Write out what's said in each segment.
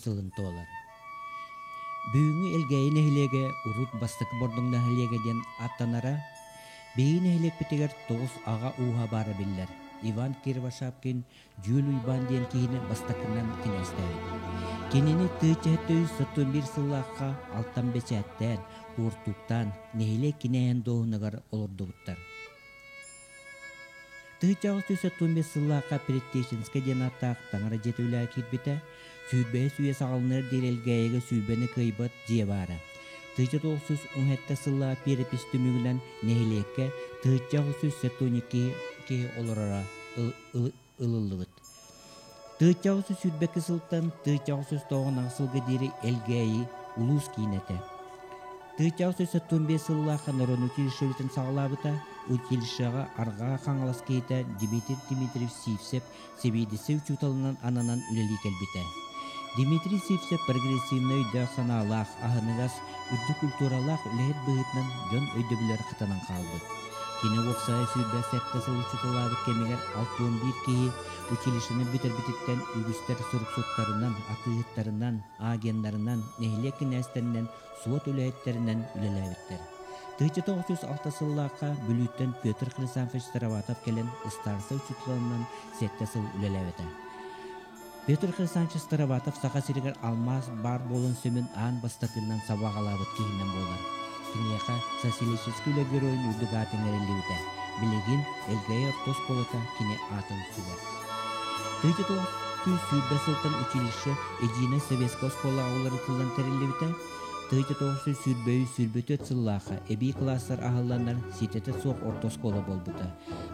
sılıntı olar. Büyüğü elgeyin ehlege urut bastık bordundan ehlegen attanara beyin ehlek bitiger 9 ağa uha bara biller. Ivan Kirvashapkin Juliy Bandian kihine bastakından kinestaydı. Kenini tığçahtöyü 61 sılaqqa alttan beçatten, kurtuktan, nehle kinehen doğunagar olurduqtar. Tığçağıstı 65 sılaqqa Pretteşinske denataq tangara jetüylä kitbite, süydbeye süye sağılınır direlgayega süydbeni kıybat cevara. Tığçağıstı 17 sıllaqa perepistümügülen nehlekke tığçağıstı 12 olurara ılıllıgıt. Tığçağısı südbeki sıltan tığçağısı stoğun ağsılgı diri elgeyi ulus kinete. Tığçağısı 15 sıllaqa noron utilişevitin sağlabıta utilişağa argağa kangalas keyte Dimitriy Sivsev sebidisi uçutalınan ananan üleli kelbite. Dimitriy Sivsev progressivna öydü sanalaq ahınıgas ürdü kulturalaq ülehet bıhıtnan jön öydübüler kıtanan kaldı. Kine oksaya sürdü sette sılıçıtıladı kemiler 61 kehi uçilişini bitititten ügüster surksutlarından, akıyıtlarından, agenlarından, nehlek kinestenden, suat ülehetlerinden ülelevitler. Tığcı 906 sıllaqa bülütten Pyotr Khrisanfich Staravatov kelen ıstarsa uçutulanından sette sıl ülelevete. Pyotr Khrisanfich Staravatov sağa siriger almaz bar bolun sömün an bastakından sabah alabıt kehinden bolar. Kinyaqa sosialistskiyle görülen üdü gatinlerillivite. Bilegin elgaya ortos polota kine atın süber. Tığcı süydbe sıltan uçilişi ecine Sovetska skola ağları kıllan terillivite. Tığcı sürbötöt sıllaqa ebi klaslar ahıllanlar sitete soğuk ortos kola bolbuta.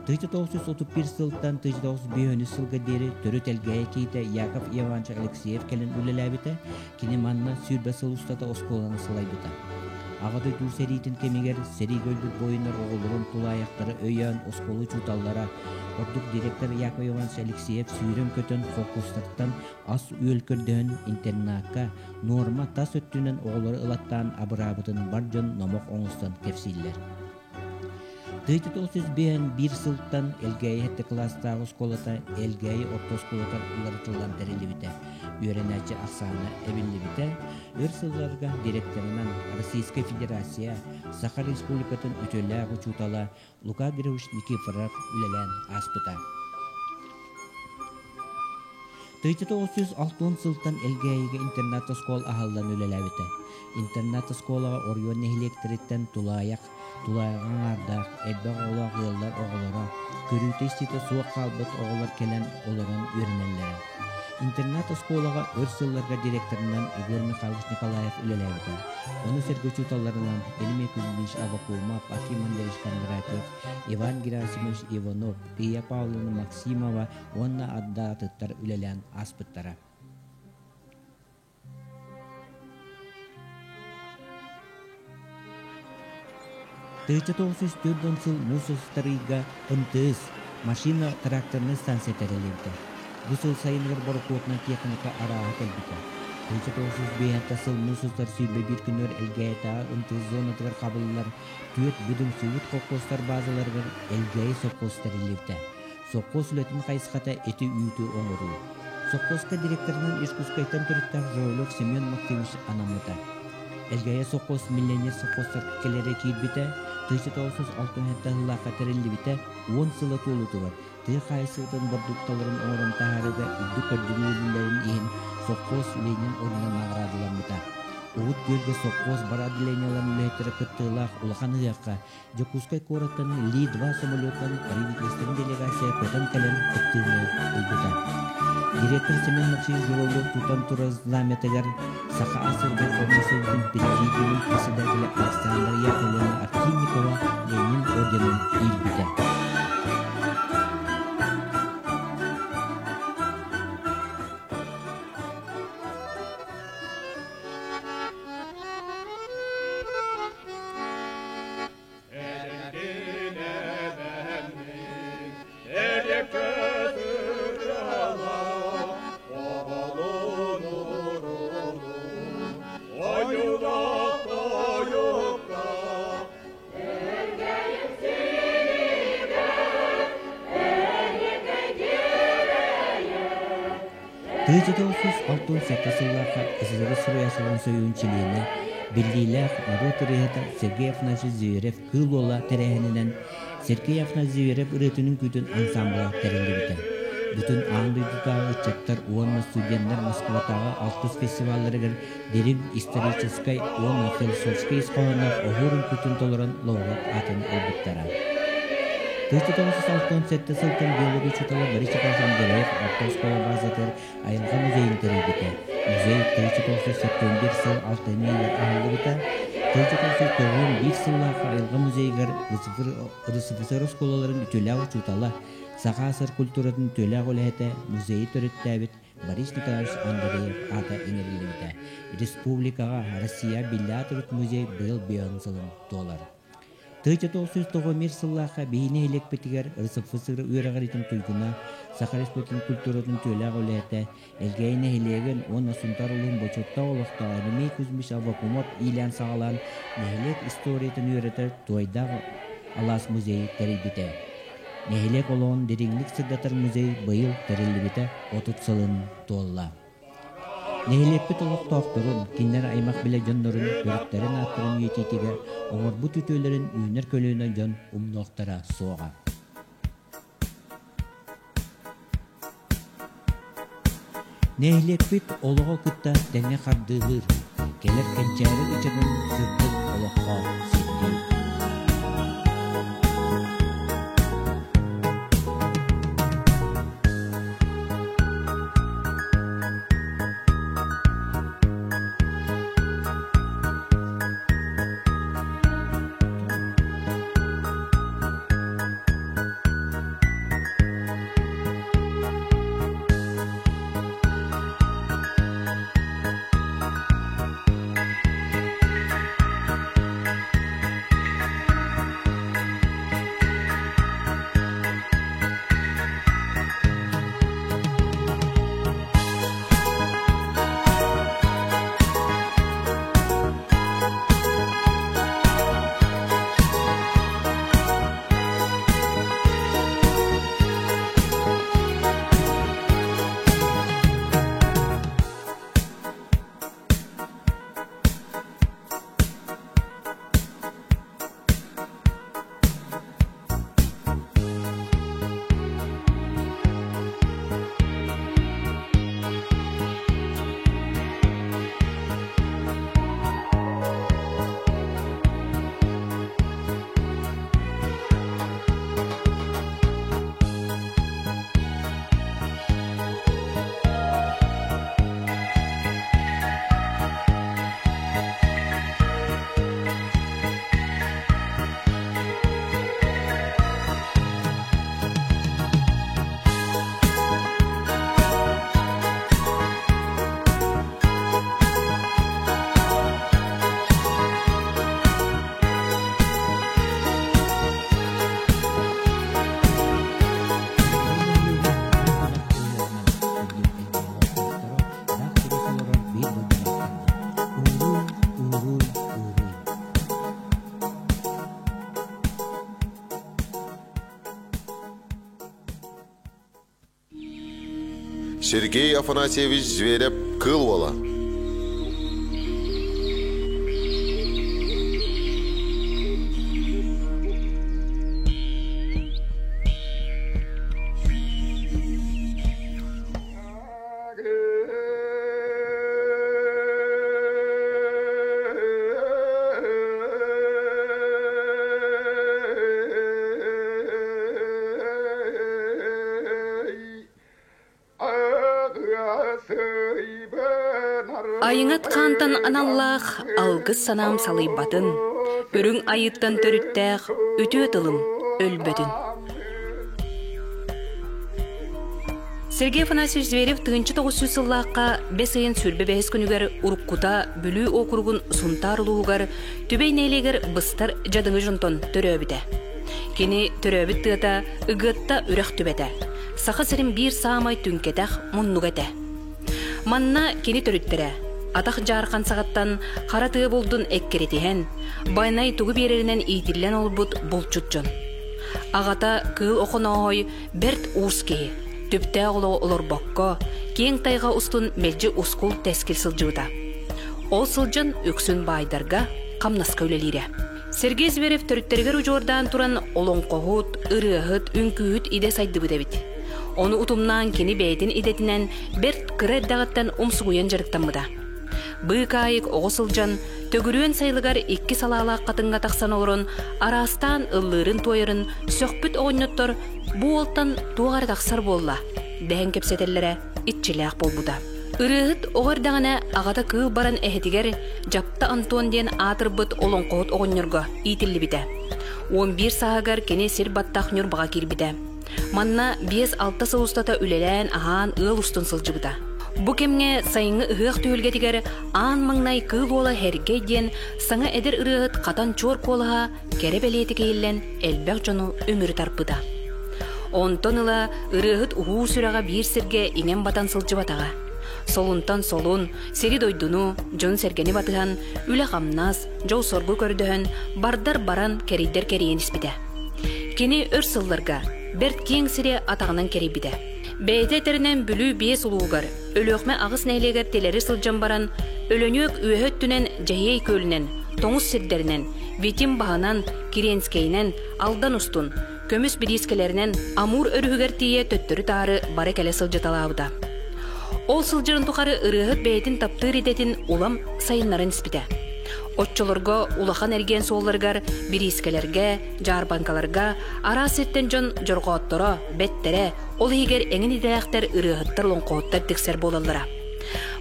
Tığcı 31 sıltan tığcı 9 sılga deri törüt elgaya kiyte Yakov Ivanovich Alekseyev kelen ülelevite. Kine manna sürbö sıl ustata oskolana sılaybıta. Ağadı dur seritin kemiger seri göldük boyunlar oğulların tulayakları öyyan oskolu çutallara. Orduk direktör Yakov Ivanovich Alekseyev sürüm kötün fokustarttan as ülkürdön internaka norma tas öttünen oğulları ılattan abırabıtın barcan nomok oğustan kefsiller. Tığcı 31 sılttan elgeyi hette klasta oskolata elgeyi ortoskolata ularıtılan terilibite. Öğreneci aksana evillibite. Örsızlarga direktorinan Rossiyska Federasiya Sakha Respublikatın ötölä uçutala Luka Gregorich Nikiforov ülelen aspıta. Tığcı 906 sıltan elgeyiga internat skol ahıllan ülelebite. Internat skolaga Orion nehlektiritten tulayak tulayağın ardaq, elbaq olaq yıllar oğulara, körüte istite soğuk kalbıt oğular kelen oların öğrenellere. İnternet skolaga örs yıllarga direktorinan Igor Mikhailovich Nikolayev ülelevdi. Onu sergüçü tallarından Elime Kuzmich Avakumov, Akim Andreyevich Kondratyev, Ivan Gerasimovich Ivanov, Pia Pavlovna Maksimova, onna adda atıttar ülelen aspıttara. Tığcı 904 yıl Musustarıga ıntığız, maşina traktörünü stansiya terelevdi. Bu sıl sayılır borukluğuna teknika arağı telbite. Tığcı 905 yıl Musustar sürbe bir günler elgeye dağı ıntığız zonatıgar kabıllar, tüyet büdüm süvüt kokostar bazılargar elgeye sokos terelevdi. Sokos ületin kayıskata eti üyütü oğuru. Sokoska direktorunun işkuskaytan türütten Jolov Semyon Maksimich anamıta. Elgeye sokos millenyer sokostar kelere kirbite, Tığcı 906 hıllaqa terellibite 10 sıla tuğlutu var. Tığ kayısıdan barduktaların oğlan taharıga üddü kördülülerin ihin sokos ülenin onuna mağradılanmıta. Oğut gölge sokos baradilenyalan ülehtire kıttığılaq ulaqan hıyaqqa. Jakuskay korattanı Li-2 samolyotan Parivitlerin delegasiya kotan kalen kıttığını ulbuta. Direktor Semen Maksimich Jolov tutan turaz lametegar Sakha asırda komisyonun Pedagoginin kısıdagile Alexander Yakovlevna Akimnikova Lenin ordenin ilbite. Yukka, 1967 сыллаqa СССР Суриясылын сөйүнчилиğine Биллилах Ротарыта Сергей Афанасьевич Зверев кыл ола терехинен Сергей Афанасьевич Зверев ырытының күтін ансамбла терелибите. Бүтін аңдыдыдағы чаттар уанна студенттер Москватағы 60 фестивалларыгар дерин исторической уанна философской искаланах оғырын күтін толыран лауғат атын олбыттара. 1967 сылтын биология чутала Борисов Александреев Автоскола базатыр айылға музейін терелбите. Музей 1971 сыл 6 мейлер ағылыбыта. 1991 сыллаға айылға музейгар РСФСР сколаларын үтілі чутала. Сақасыр культуратын төлі ғоләті музейі түріттәбіт Борис Николаевич Андреев ата еңерілімді. Республикаға Россия Биллиаторут музей был бейонсылын долар. 1991 сыллаға бейіне елек бітігер РСФСР үйрағаритын тұйгына Сақа Республиканың культуратын төлі ғоләті әлгейіне елеген оны сұнтар ұлын бөчетта олықта әнімей күзміш авакумат илән сағалан нәйлек историятын үйретер тойдағы Алас музейі тәрейбіті. Нәйлек олуын дереңлік сырдатар музей бұйыл тәрелібіті 30 сылын толла. Нәйлеппі толық тоқтырын, кенлер аймақ біле жонларын, көріктерін аттырын үйететіге, оңыр бұт үтөлерін үйінер көлігінен жон ұмноқтара соға. Нәйлеппіт олыға күтті дәне қардығыр, келер кәнчәрі үчінің сұрдық олыққа сетті. Сергей Афанасьевич Зверев Кылвола. Айыңат қантан аналлах алгыс санам салыйбатын, үрің айыттан төріттәқ өтө тылым өлбөтін. Сергей Афанасьевич Зверев 1900 сыллаққа 5 айын сүрбе бәйіз күнігер ұрыққута бүлі округун сунтарлуғар түбейнейлегер бұстар жадыңы жонтон төрөбіті. Кені төрөбіт тыата ұғытта үрәқ түбәті. Сақы сірім бір саамай түнкетәқ мұннуғәті. Манна кені төріттірі. Атақ жарқан сағаттан қаратығы болдың әккеретіген, байнай тұғы берерінен ейтілен олбұд бұлчут жон. Ағата кыл оқына ой бәрт уыз кейі. түптә оло олорбокко, кең тайга устун мелжи ускул тескил сылжыута. Ол сылжын үксүн байдарга камнаска үлелире. Сергей Зверев төрүттергер ужордан туран олоңкогут, ырыгыт, үңкүүт иде сайды бит. Оны утумнан кени бәйтин идетинен берт кырайдагыттан умсугуян жарыктамыда. Быйк айык оғысылжан, төгүрүен сайлыгар икки салаалаак катынга таксан олорун, арастан ыллырын тойырын, сөкпүт оғыннеттор бу олтан туғар таксар болла. Бәһен кепсетеллере итчилээх болбуда. Ырыгыт оғырдағына ағата кыл баран эхетигер жапта Антон ден атырбыт олоңкоғыт оғыннырға итилли бите. 11 сағагар кене сир баттақ нюрбаға кирбите. Манна 5-6 сылустата үлелән ахан ыл устун сылжыбыта. Бу кемге сайыңы ыгық түйілгетігер аан маңнай кыл ола херге ден саңа эдер ырыгыт катан чор колаға кере белеті кейілен әлбәк жону өмірі тарпыда. Онтон ыла ырыгыт уху сүраға бір сірге инен батан сылжыбатаға. Солунтан солун, сери дойдуну, жон сергени батыхан, үлі қамнас, жол соргу көрдіхін, бардар баран керейдер керейен іспіде. Кені өр сылларға, берт кең сире атағынан керей биде. Бәйдетерінен бүлі бие сұлуғар, өліқме ағыс нәйлегер телері сылжан баран, өлөнек үйөттінен жайей көлінен, тоңыз сирдерінен, витим бағанан, киренскейінен, алдан устун, көміс бірискелерінен, амур өрігер тие төттірі тары бары кәлі сылжаталауыда. Ол сылжырын тұқары ырығыт бәйтін таптыр ететін улам сайынларын іспіде. Отчолорго улахан әрген солларгар, бірискелерге, жарбанкаларга, ара сеттен жон жорғаттыра, беттере, ол егер әңін идәяқтар ырығыттар лоңқоттар тіксер болалыра.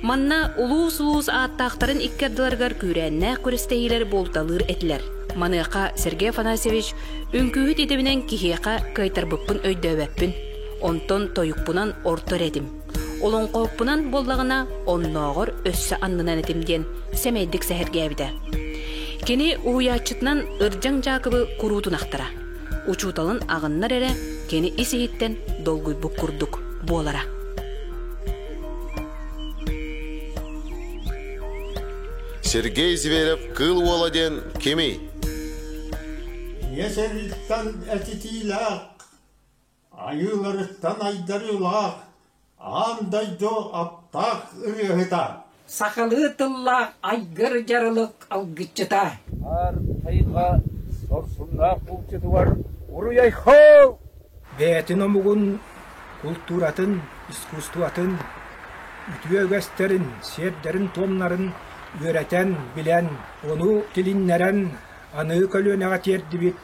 Манна улус-улус аттақтарын иккерділаргар күрәннә көрістейілер болталыр әтілер. Маныға Сергей Афанасьевич үңкүйіт едімінен кихеқа кайтар бұппын өйдөбәппін. Онтон тойықпынан ортыр едім. Олон қоқпынан боллағына оннағыр өссі аннынан етімден сәмейдік сәхерге әбіді. Кені уячытынан ыржаң жақыбы құруытын ақтыра. Учуталын ағыннар әрі кені исейіттен долгуй бұқ күрдік болара. Сергей Зверев кыл оладен кеми? Есерілттан әтетейлақ, айылырыстан айдарылақ, андай жо аптақ ырығыта. Сақалы тыллақ айгыр жарылық алгытчыта. Ар тайға сорсунна құлчыты бар, ұруяй хол! Бәтін омығын, культуратын, искусстватын, үтіе өгәстерін, сердерін томнарын өретен, білен, оны тіліннерін, аны көлөнеға терді бит,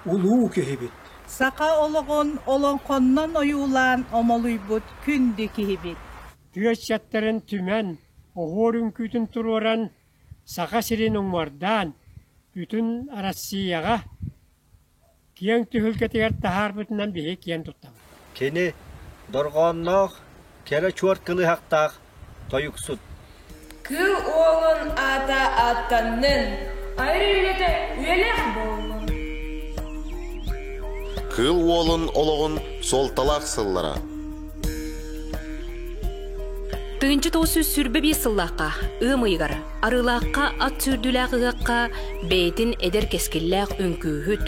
улу көхі бит. Сақа олығын олонқоннан ойулан омолуй бұд күнді кейбет. Түйесчаттерін түмен, оғырын күтін тұроран, сақа сирен оңмардан, күтін Россияға, кең түхілкетігер тахар бұтынан бейе кен тұттам. Кені дорғаннақ, кәрі чуар кылы хақтақ, тойықсуд. Кыл оғын ата аттанның, айры үйлеті үйелек болын. Кыл олын олығын солталақ сыллара. Тыгынчы тоғысыз сүрбе бей сыллаққа, ымыйғар, арылаққа ат сүрділәғығаққа бәйтін әдер кескілләқ үңкүйіт.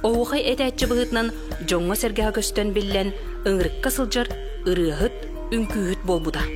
Оғықай әтәтчі бұғытнан жоңға сәргәға көстен біллән ыңырыққа сылжар ырығыт үңкүйіт болбуда.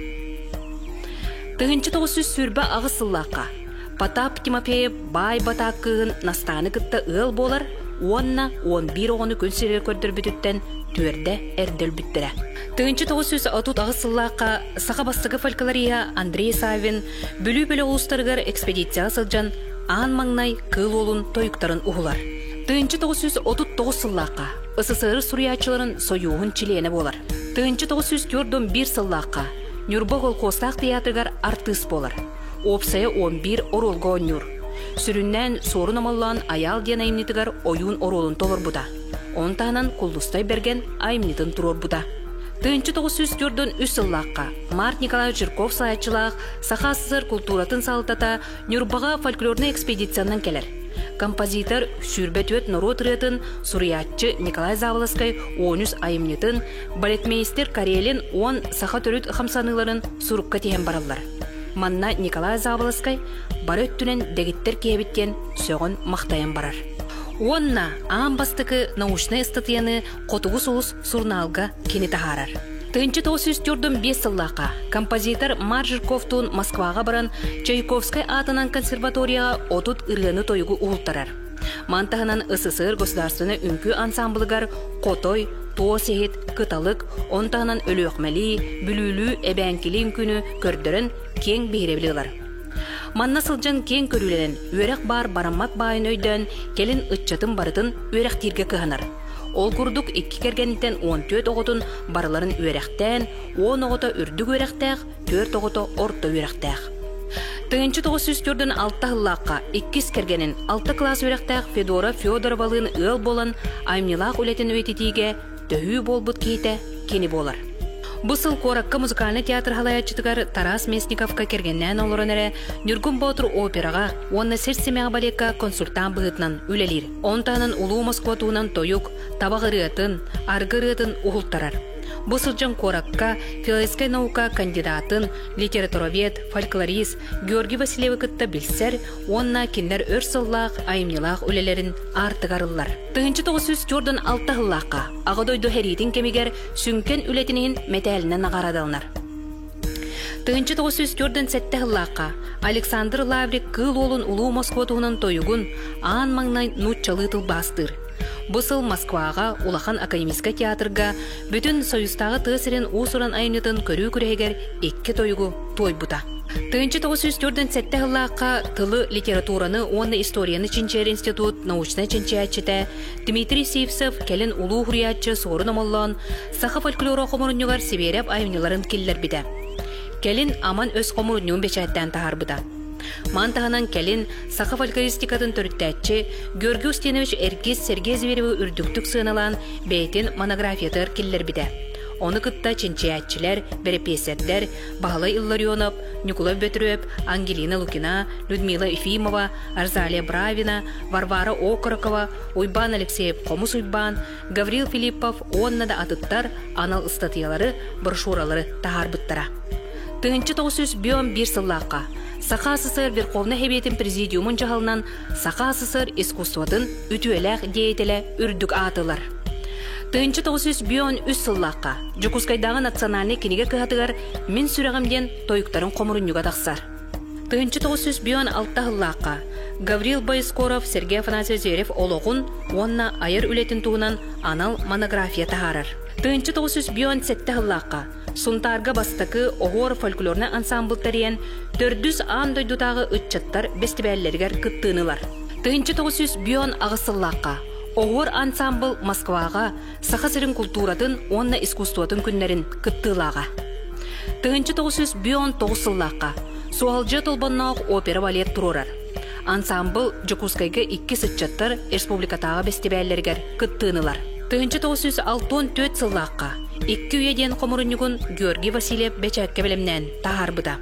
Тыгынчы тоғысыз сүрбе ағы сыллаққа, Потап Тимофеев бай батаққығын настаны кытта ыл болар, Уанна 11 оғыны көнсерер көрдір бүтіттен түрді әрділ бүттірі. Тыгынчы 930 ағысыллаққа сақа бастығы фольклория Андрей Савин бүлі-бүлі ұлыстарғар экспедиция сылжан аң маңнай кыл олын тойықтарын ұғылар. Тыгынчы 939 сыллаққа СССР суриячыларын союғын чилені болар. Тыгынчы 941 сыллаққа Нюрба Голкостақ театргар артыс болар. Опсая 11 оролға онюр. Сүріннен сорын амаллан аял ден айымнетігар ойын оролын толыр бұда. Онтағынан құлдыстай берген айымнетін тұрор бұда. Тыгынчы 904 үсіллаққа Март Николай Жирков саячылақ Саха СССР культуратын салтата Нюрбаға фольклорны экспедициянан келер. Композитор Сүрбет народ ретін суриятчы Николай Заволоскай 13 айымнетін, балетмейстер Карелин 10 саха түріт қамсаныларын сұрыққа теген баралар. Манна Николай Заволоскай бары өттінен дегіттер кебіттен сөғын мақтайын барар. Онна аң бастықы научный статьяны қотуғы соғыз сурналға кені тахарар. Тыынчы 905 сыллаққа композитор Маржирковтун Москваға баран Чайковскай атынан консерваторияға отут ырыны тойгу уғылтарар. Мантағынан СССР государственный үнкі ансамблыгар Қотой, Туосехет, Кыталык, онтағынан өлөқмәли, бүлүлі, әбәңкелі үнкіні көрдірін кең бейребілілер. Манна сылжан кең көрілерін өрек бар бараммат байын өйден келін ұтчатын барытын өректирге кығанар. Ол күрдік 2 кергенітен 14 оғытын барыларын өректен, 10 оғыта үрдік өректәқ, 4 оғыта орта өректәқ. Тыынчы 904-ден 6 ғыллаққа 2 кергенін 6 класс өректәқ Федора Федоровалын ыл болан аймнилақ үлетін өйтетіге төхі болбыт кейті кені болар. Бұсыл Коракка музыкальный театр халаячытыгар Тарас Местниковка кергеннен олырын әрі Нюргун Ботыр операға, онна серсемеға балекка консультан бұғытнан үлелер. Онтанын Улуу Москва туынан тойук, табағырыатын, арғырыатын ұғылтарар. Бұсылжан Коракка филологическая наука кандидатын, литературовед, фольклорист Георгий Васильевы кытта білсер, онна кендер өрсыллақ, айымнилақ үлелерін артығарылар. Тыынчы 904-ден 6 ғыллаққа ағыдойды хәретін кемегер сүнкен үлетінен метәлінен ағарадалынар. Тыынчы 904-ден 7 ғыллаққа Александр Лаврик кыл олын Улуу Москва туынан тойугун аан маңнай нутчалы тыл бастыр. Бұсыл Москваға, Улахан академическа театрға, бүтін союзтағы тысырын усыран айнытын көрі күрегер 2 тойгу той бұта. Тыынчы 904-ден 7 ғыллаққа тылы литератураны, онны историяны чинчер институт, научный чинчиятчыта, Дмитрий Сивцев, келін улуу хуриятчы сорын амаллан, саха фольклора қомырынюгар сибереп айыныларын келлер біді. Келін аман өз қомырынюн бечаттан тахар бұда. Мантағынан келін саха фольклористикатын түрттәтчі Георгий Устинович Эргиз Сергей Зверевы үрдіктік сыналан бәйтін монографиятыр келлер біді. Оны кытта чинчиятчылар, берепесеттер, Бағалай Илларионов, Николай Бетрюев, Ангелина Лукина, Людмила Ефимова, Арзалия Бравина, Варвара Окорокова, Уйбан Алексеев Комус Уйбан, Гаврил Филиппов, оннада атыттар, анал статьялары, брошюралары тахарбыттара. Тыынчы 901 сыллаққа Саха СССР Верховный Хебетин Президиумын жағылынан Саха СССР искусстватын үтуеләқ дейтелі үрдік атылар. Тыынчы 903 сыллаққа Жокускайдағы национальный кенеге кығатығар мен сүрәғімден тойықтарын қомырын юға тақсар. Тыынчы 906 сыллаққа Гаврил Байскоров, Сергей Афанасьевич Зверев олоғын онна айыр үлетін туынан анал монография тахарар. Тыынчы 907 сыллаққа Сунтарга бастакы оғор фольклорны ансамблтариян 400 андойдутағы үтчаттар бестибәллергер кыттынылар. Тыынчы 910 ағысыллаққа оғор ансамбл Москваға сахасырын культуратын, онна искусстватын күннерін кыттылаға. Тыынчы 919 сыллаққа суалжы толбаннақ опера балет тұрурар. Ансамбл Жокускайга 2 сытчаттар республикатағы бестибәллергер кыттынылар. Тыынчы 964 сыллаққа 2 үйеден қомырынығын Георгий Васильев бәчәкке білімнен тахарбыда.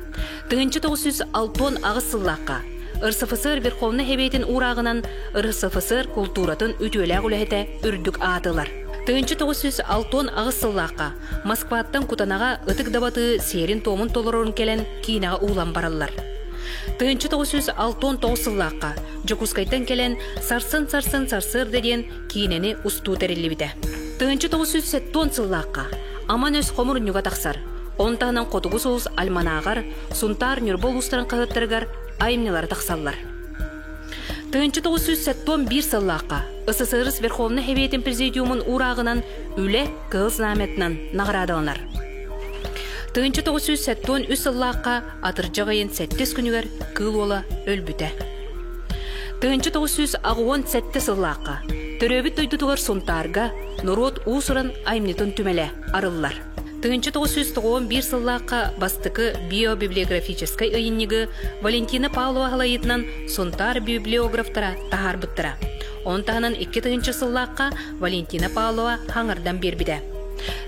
Тыынчы 906 ағыз сыллаққа РСФСР Верховный Хебетин урағынан РСФСР культуратын үтуеләқ үләхеті үрдік атылар. Тыынчы 906 ағыз сыллаққа Москваттан Кутанаға ытык дабаты серин томын толырын келен кейінаға улан баралар. Тыынчы 969 сыллаққа Жокускайтан келен сарсын деген кейінені ұсту тәрелі біді. Тыынчы 970 сыллаққа аман өз қомыр нүға тақсар. Онтағынан қотығы соғыз альманағар, сунтар нүрбол ұстыран қағыттырғар айымнелары тақсалар. Тыынчы 971 сыллаққа СССР Верховный Хебетин Президиумын урағынан үлі кығыз наметінен нағырадаланар. Тыынчы 973 сыллаққа атыржағайын 7 күнігер кыл ола өлбіті. Тыынчы 917 сыллаққа төрөбіт өйдітігір сунтарға народ усырын айымнетін түмелі арылылар. Тыынчы 991 сыллаққа бастықы биобиблиографическай өйіннігі Валентина Павлова ғалайытынан сунтар библиографтара тахарбыттыра. Онтағынан 2 тыынчы сыллаққа Валентина Павлова хаңырдан бербіді.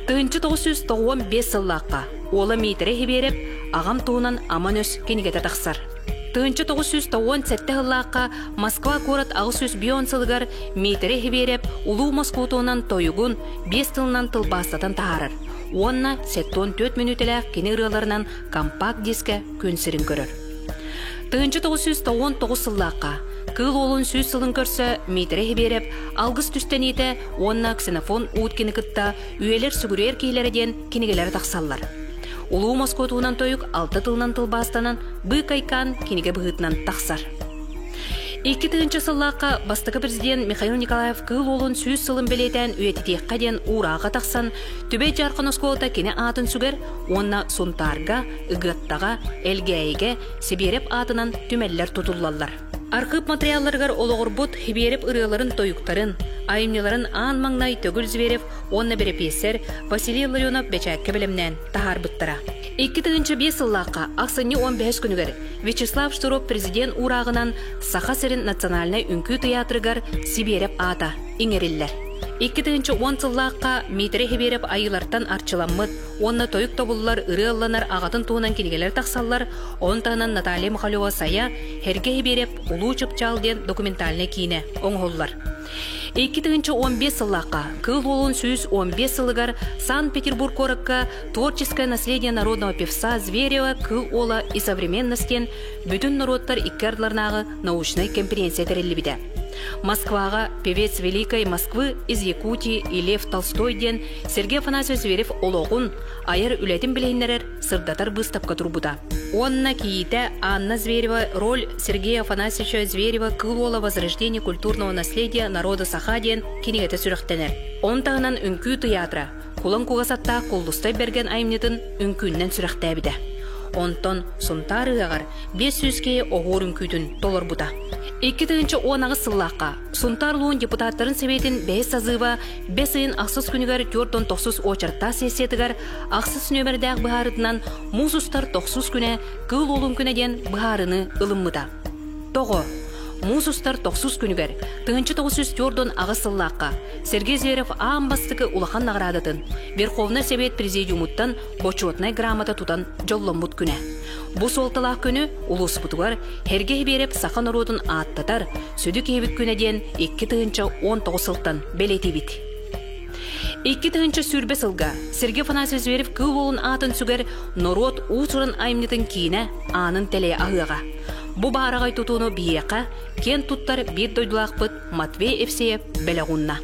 Тыынчы 995 сыллаққа ола мейтері хебереп, ағам туынан аман өз кенігеті тақсар. Тыынчы 997 сыллаққа Москва город ағысөз бион сылғар мейтері хебереп, Улуу Москва туынан тойығын 5 тылынан тыл бастатын тағарыр. Онна 74 минутелі кені ұрыларынан компакт диске көнсірін көрір. 1999 сыллаққа кыл олын сүйіз сылын көрсі мейтірі хебереп, алғыз түстен еті онна ксенофон уыткені кытта үйелер сүгірер кейлерден кенегелер тақсаллар. Улуу Москва туынан тойық 6 тылынан тылбастанан бұй кайкан кенеге бұғытынан тақсар. 2000 сыллаққа бастығы президент Михаил Николаев кыл олын сүйіз сылын белетен үйететеққа ден ураға тақсан, түбе жарқын осколта кені атын сүгер, онна сонтарға, үгіттаға, әлгәйге, себереп атынан түмәлілер тұтылалар. Арқып материалларғар олығыр бұд хибереп ұрыларын тойықтарын, айымнеларын аң маңнай төгіл зверев, онна берепесер Василий Ларионов бәчәкке білімнен тахар бұттыра. 2005 сыллаққа ақсыны 15 күнігер Вячеслав Штуров президент урағынан Саха-Сырын национальный үнкі театрыгар сибереп ата, иңереллер. 2010 сыллаққа мейтірі хебереп айылартан арчыламмыд, онна тойық тобылылар ырылланар ағатын туынан кенегелер тақсаллар, онтағынан Наталья Михалева сая херге хебереп улу чыпчалден документальный кейіне оңғоллар. 2015 сыллаққа кыл олын сүйіз 15 сылығар Санкт-Петербург корыққа творческое наследие народного певца Зверева кыл ола и современностен бүтін народтар иккарларнағы научный конференция тәрелі біде. Москваға певец Великой Москвы из Якутии и Лев Толстойден Сергей Афанасьевич Зверев олоғын айыр үлетін білейнерер сырдатар бұстапқа тұрбуда. Онна киите Анна Зверева роль Сергея Афанасьевича Зверева кыл-ола возрождение культурного наследия народа Сахаден кенегеті сүріқтенер. Онтағынан үнкі театра, кулан куғасатта қолдыстай берген айымнетін үнкүннен сүріқтәбіді. Онтон сұнтары ағар 500-ке оғыр үнкүтін толыр бұда. 2010 сыллаққа сұнтарлуын депутаттарын себетін 5 сазыва 5-ын ақсыз күнігер 4-9 очарта сессетігер ақсыз нөмірдәқ бұхарытынан музустар 9 күне кыл олын күнеден бұхарыны ылыммыда. Тоғы, музустар 9 күнігер 1904 ағы сыллаққа Сергей Зверев бастықы улахан нағырадытын Верховный Совет Президиумуттан почетный грамота тутан жолломбут күне. Бұ солталақ күні улус бұтығар херге беріп сақан ұрудын аттатар сөді кейбік күнеден 2019 сылтан белеті бит. 2000 сүрбе сылға Сергей Афанасьевич Зверев кыл олын атын сүгер народ ұсырын айымнетін кейіне анын тәле ағыға. Бұ барағай тұтуыны бейеқа, кен тұттар бір дойдылақ бұд Матвей Евсеев бәліғынна.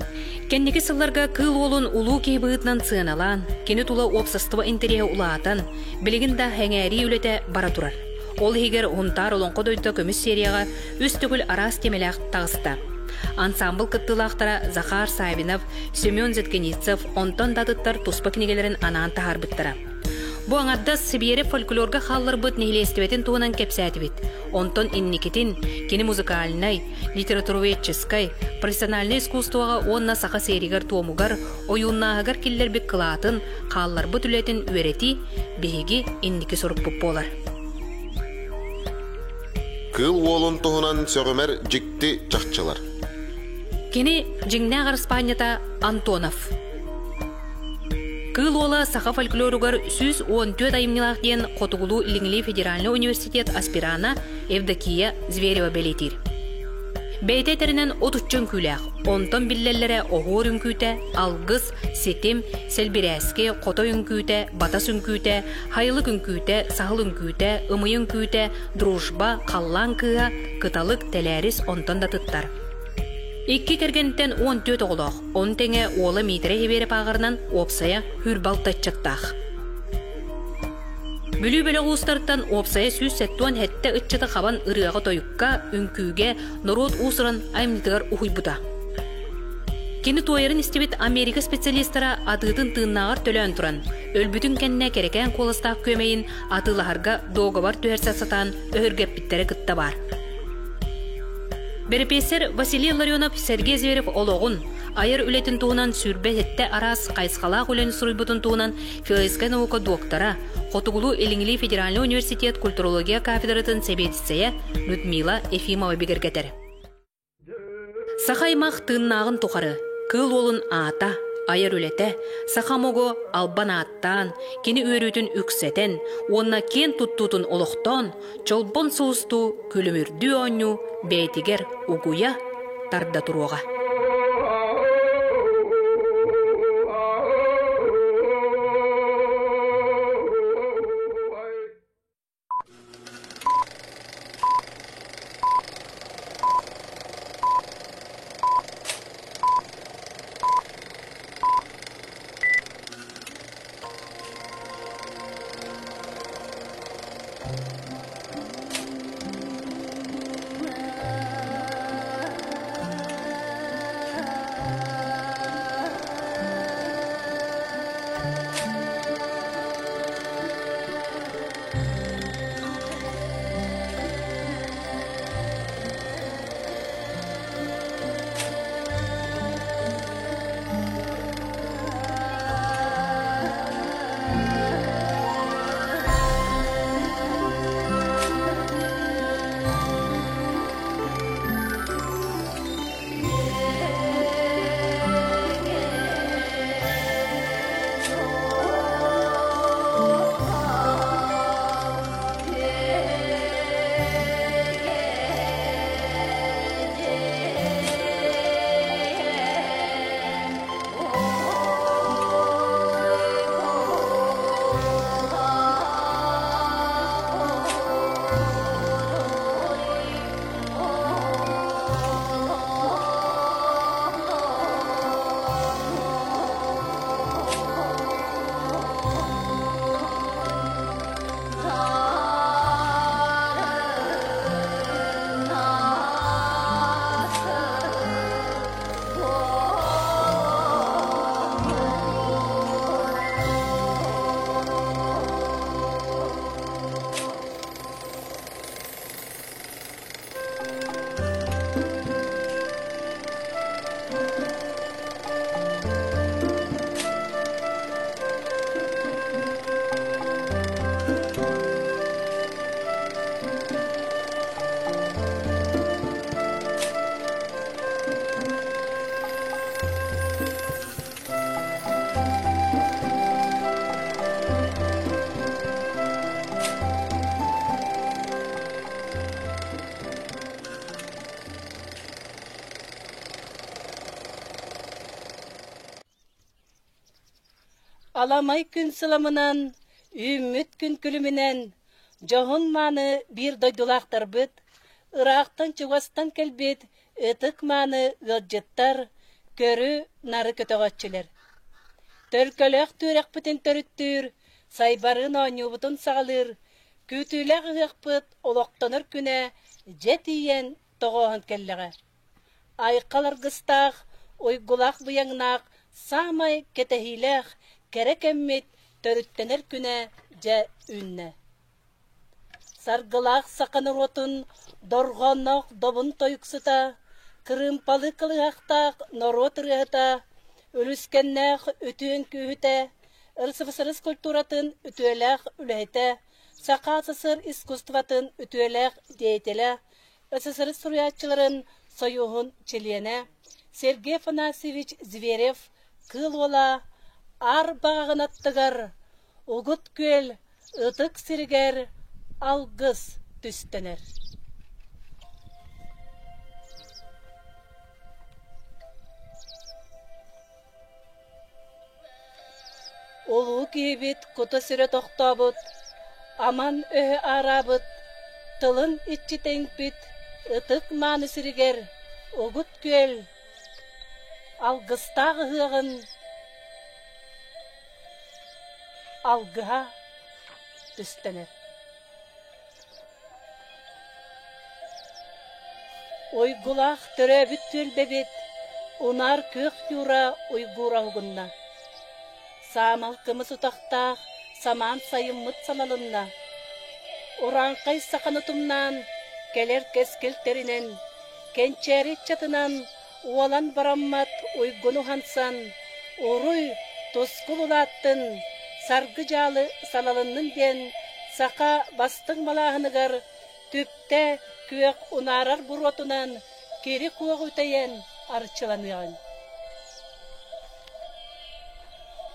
Кеннеке сылларға кыл олын улу кейбіғытнан сыналан, кені тұла опсастыва интерея улаатан, білігінді хәңәри үлеті бара тұрар. Ол егер ғынтар олонқы дойды көміс серияға үстігіл арас темеләқ тағыста. Ансамбл кыттылақтара Захар Савинов, Семен Зеткеницев, онтон дадыттар туспа книгелерін анан тахар бұттыра. Бу аңадда Сибире фольклорга халлар быт нехилестебетін туынан кепсәті бит. Онтон инникетин, кені музыкальный, литературоведческой, профессиональный искусствоға онна сақа серигер туомугар, ойуннағығар келлер бік қылатын, халлар быт үлетін өрети, беги инники сұрып бұп болар. Кыл олын туынан сөғімер жікті жақчылар. Кені жіңнәғар Испанията Антонов. Кыл ола саха фольклоругар 114 айымнилақ ден Қотуғылу Илиңли Федеральный университет аспирана Евдокия Зверева белетир. Бәйтетерінен 33 күләқ, онтон биллеллері оғыр үнкүйті, алғыз, сетім, сәлбірәске, қото үнкүйті, батас үнкүйті, хайлық үнкүйті, сағыл үнкүйті, ымы үнкүйті, дружба, қаллан кыға, кыталық тәләріс онтон да тұттар. 2 кергенттен 14 оғылық, 10 теңе олы мейтірі хеберіп ағырынан опсая хүрбалтатчаттақ. Бүлі-бөлі ғустарттан опсая сүз сәттуан хәтті үтчіті қабан ұрыға тойыққа, үнкүйге, нұрот ұсырын аймнитығар ұхуй бұда. Кені тойырын істебет Америка специалистара атыдың тыңнағар төлән тұран, өлбүтін кәнне керекән қолыстақ көмейін атылағарға доғабар түйерсат сатан өргеп біттері күтті бар. Берепесер Василий Ларионов Сергей Зверев олоғын, айыр үлетін туынан сүрбе хетті арас қайсқалақ үлен сұрылбытын туынан философия наука доктора, Қотуғылу Илиңли Федеральный университет культурология кафедратын себетісея Людмила Ефимова бігіргетер. Сақаймақ тыңнағын тұқары, кыл олын ата, айыр үлеті, сақамого албан аттан, кені өрітін үксетен, онна кен тұттутын олықтан, чолбон соғысту күлімірді өңі, бәйтігер ұғуя тарда тұруға. Alamay gün sılamынан, ümmüt gün külümünen, Johun manı bir doydulaqtar büt, Iraqtan çıvastan kelbet, ıtık manı gılcıttar, Körü narı kötöğatçiler. Tölkölök türek bütin törüttür, Saybarın oynubutun sağılır, Kütülek ığıqpıt oloqtanır küne, Jet iyen toğuğun kelleğe. Ayqalar gыстaq, uygulaq bıyangnaq, Samay ketehilek, kerek emmit, Törüttener küne, Je ünne. Sargılaq saqanır otun, Dorğonnoq dobun toyuksıta, Kırımpalı kılıqtaq, norot rıhıta, Ölüskenneq ütüün kühüte, Irsıfısırız kulturatın ütüeleq ülehite, Saqa-sısır iskustvatın ütüeleq deytele, Isısırız suriyatçıların soyuğun çiliyene, Sergey Afanasьевич Zverev kıl ola, ar bağın attıgar, Ugut köl, ıtık sirger, algız tüstener. Olu kibit kutu süre toxtabıt, aman öhü arabıt, tılın içi tenkbit, ıtık manı sirger, ugut köl, algıstağı hığın, algıha tüstener. Uygulaq töröbüt tülbebit, unar kök yura uygur algınna. Samal kımız utaqtaq, saman sayımmıt salalınna. Urankay saqanıtımnan, keler keskil terinen, kençeri çatınan, ualan barammat uygunu hansan, uruy toskul ulattın, sargıcalı salalının den, saqa bastın malahınıgar, tüpte kök unarar burotunan, keri kuaq üteyen arçılanıyan.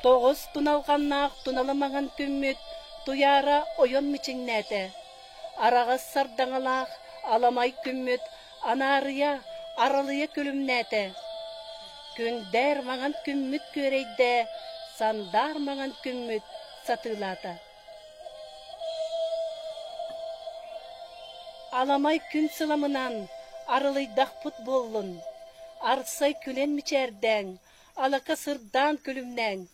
Toğuz tunalğannaq tunalamağın kümmüt, tuyara oyon miçinnete. Arağız sardaŋalaq, alamay kümmüt, anarıya, aralıya külümnete. Künder mağın kümmüt köreyde, sandar mağın kümmüt satılata. Alamay kün sılamınan, aralıydaq put bollun. Arsay külen miçerden, alaka sırdan külümnen.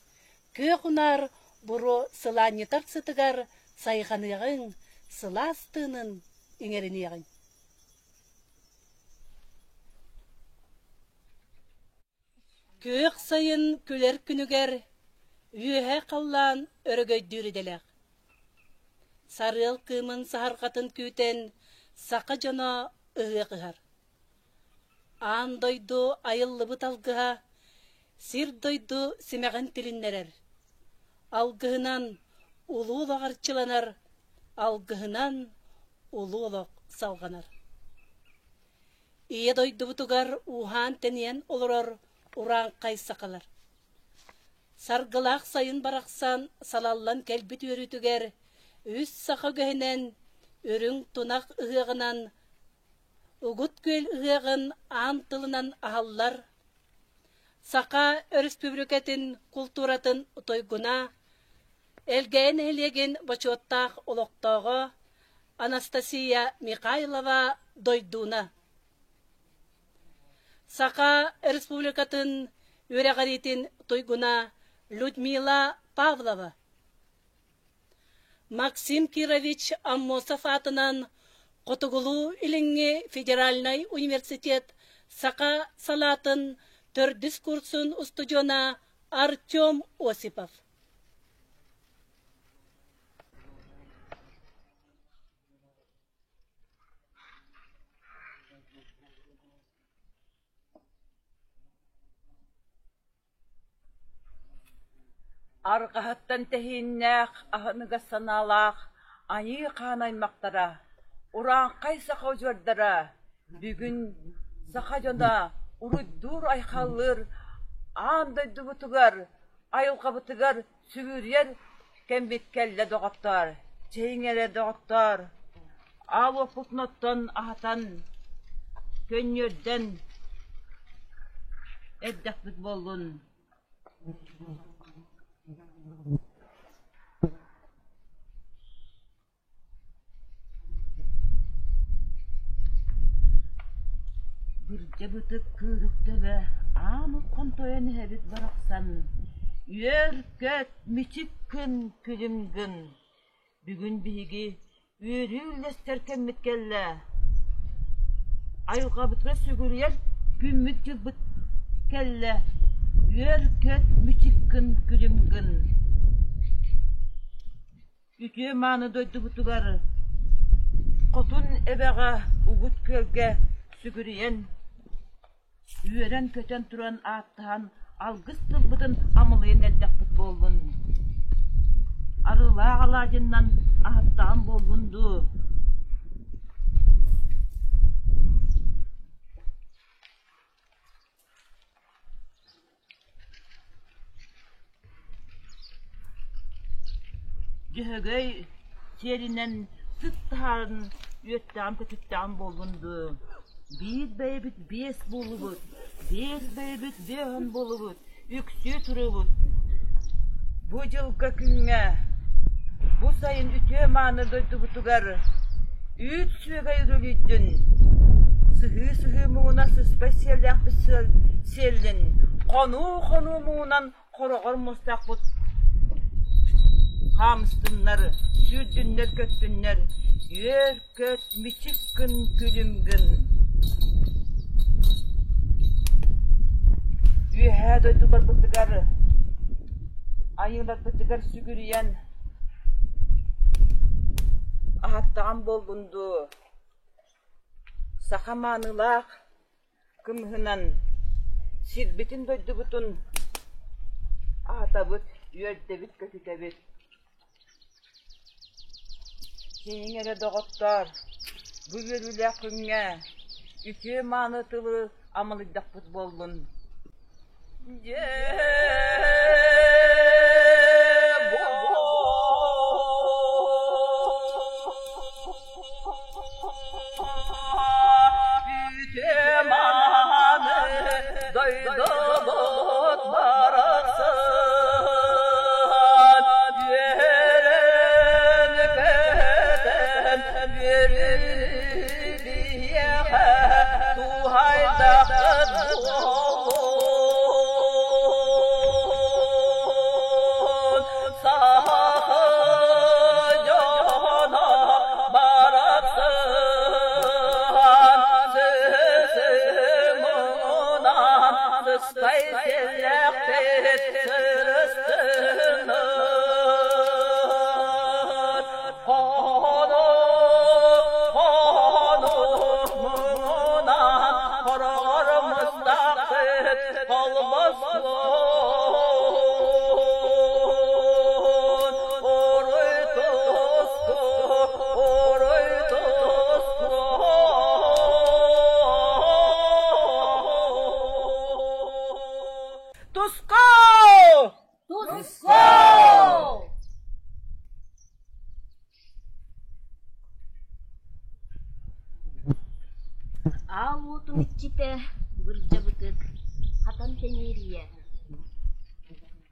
Köğunar buru sılanyetar sıtıgar sayğanıyağın, sılastığının iŋeriniyağın. Köğ sayın küler künüger, üyhe qallan örgöydürüdelek. Sarıl kımın saharqatın küten, saqa jana ığı qıhar. An doydu ayıllı bıt algıha, sir doydu simeğin tilinnerer. Algıhınan ulu uluq arçılanar, algıhınan ulu uluq salganar. İye doydu butugar uhan teniyen oluror, uran qaysaqalar. Sargılaq sayın baraqsan salallan kelbit yörütüger, üs saqa göhenen, örüng tunaq ığığınan, ugut köl ığığın an tılınan ahallar. Saqa Respublikatin kulturatın toyguna, elgen elegen bachottaq oloqtağı, Anastasia Mikhailova doyduna. Saqa Respublikatın üreğaritin toyguna, Людмила Pavlova. Максим Кирович Аммосов атынан Qotugulu ilinge Federalnay Universitet Saqa Salatın Tördüs kursun ustujona Artyom Osipov. Arqahattan tehinnaq, ahınıga sanalaq, ayı qanaymaqtara, uran qaysa qavjordara, bugün saqajona uruddur ayqalır, andaydı butugar, ayılqa butugar, sügüryer, kembitkelle doğaptar, çeyingele doğaptar, alo putnottan ahatan, könyerden, eddaqbit bollun. Bırca bıtık kırıkta ve amı kontoyan hebit baraksan. Yörköt miçik kın külümgün. Bugün bihigi ürülesterken mitkelle. Ayuqa bıtıra sügürüyer gümmüt cılbıt kelle. Yörköt miçik kın külümgün. Ütüye manı doydu butugarı. Kotun ebeğe ugut kölge sügürüyen. Üyeren köten turan ağıttahan algız tılbıdın amılıyın eldek bolun. Arılağı alacından ağıttağın bolundu. Cühögöy serinden tıttağın üyettağın kötüttağın bolundu. Bir beybit beş bolubut, beş beybit behan bolubut, üksü turubut. Bu yılga günge, bu sayın ütüye manı doydu butugar, üç süge yürülüydün. Sıhı muğuna sıspay sellek bir sellin, konu muğunan korağır mustakbut. Hamstınları, sürdünler köttünler, yer köt miçik gün külümgün. Ühe doydular bıtıgarı, ayılar bıtıgar sügürüyen, ahattağın bolundu. Sakamanılak, kımhınan, sirbitin doydu butun, ahatabıt, yerdebit kötütebit. Şeyinere doğutlar, bu yürüle künge, ütü manıtılı amalıdak futbolun. Ütü manı doydu bot barasın.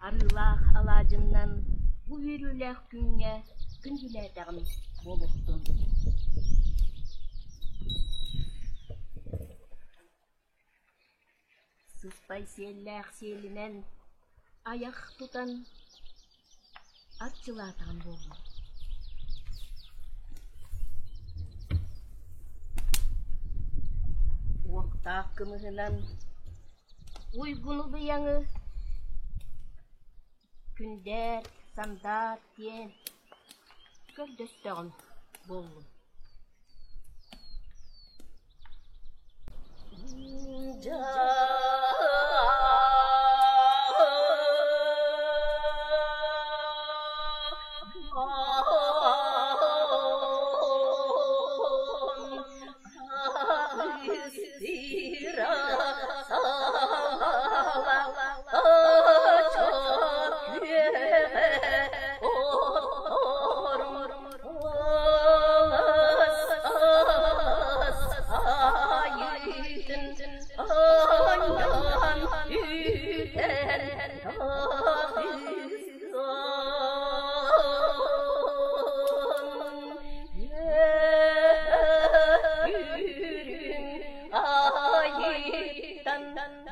Arılağı alacından bu yürüle günge gündülerden boluptun. Sıspay sellek selinen ayak tutan atçılardan bolun. Vakta kımıhınan uygunu beyanı künder, sandat diyen gördüstağın bolun. Oh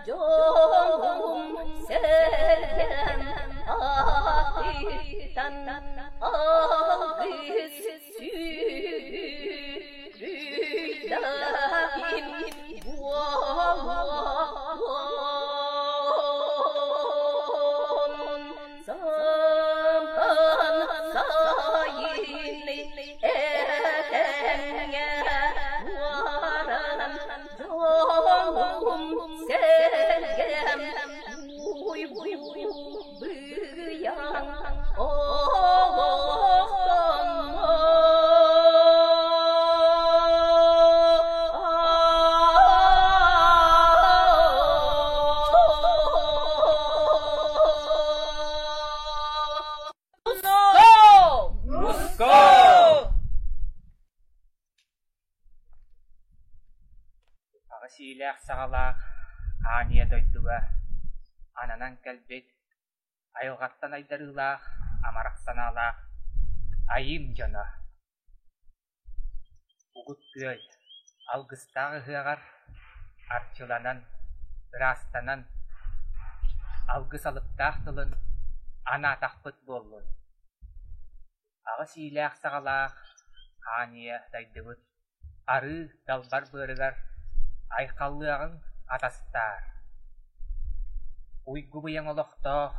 Johum sergen Ahitan Ahis Sürüdahim Buam Zaman sayini Ehenge Varan Johum sergen Uy bıyang Siilaq sağalaq aaniya doyduga ananan kalbet ayılgattan aydarılaq amaraqsanalaq ayım jana ugut göy algıstağı hıagar arçılanan rastanan algı salıptaq tılın ana taqpıt bollun ağı siilaq sağalaq aaniya doydugut arı dalbar bırıgar Ayqallığın atastar. Uygu bıyang oloqtoq,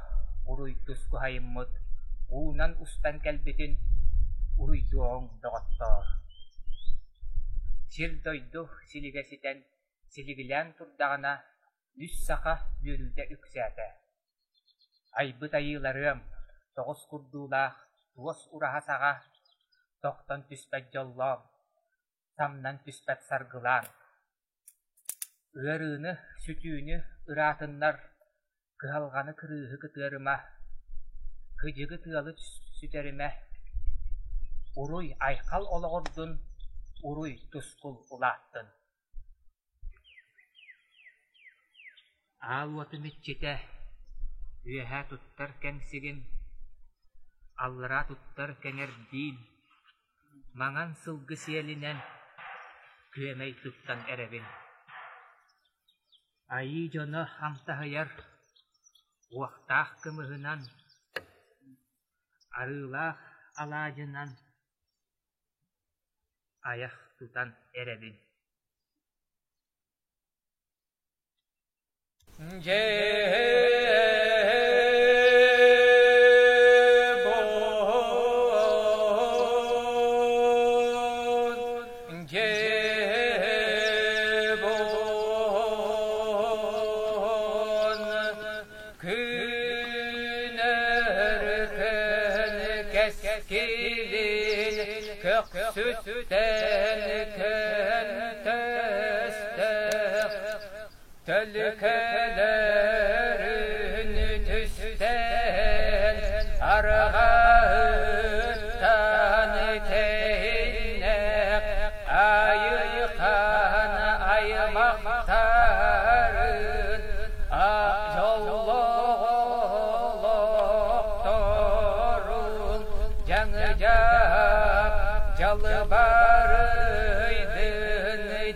uruytusku hayimmut, unan ustan kalbitin, uruytuğun doqottor. Sir doydu siligəsiten, siligilen turdağına, düz saqa bürüde üksəte. Aybıt ayılarım, toğuz kurduulaq, tuos uraha sağa, toqtan tüspət jollam, samnan tüspət sargılan. Örünü, sütüğünü, ıratınlar, kıhalganı kırığı kıtırıma, kıcıgı tığalı süterime, uruy ayqal olağırdın, uruy tuskul ulattın. Alvatı mütçete, üyeha tuttar kensigin, allara tuttar kenerdin, manan sılgı siyelinen, küemey tuttan erevin. Ayı jona hamtahayar, uaqtaq kemıhınan, arılaq alajınan, ayaq tutan erebin. Sütten köntestek tölkelerin tüsten arğağıttan teynek ayıkan aymaktarın yolluqtorun canıcak Jalıbarıydın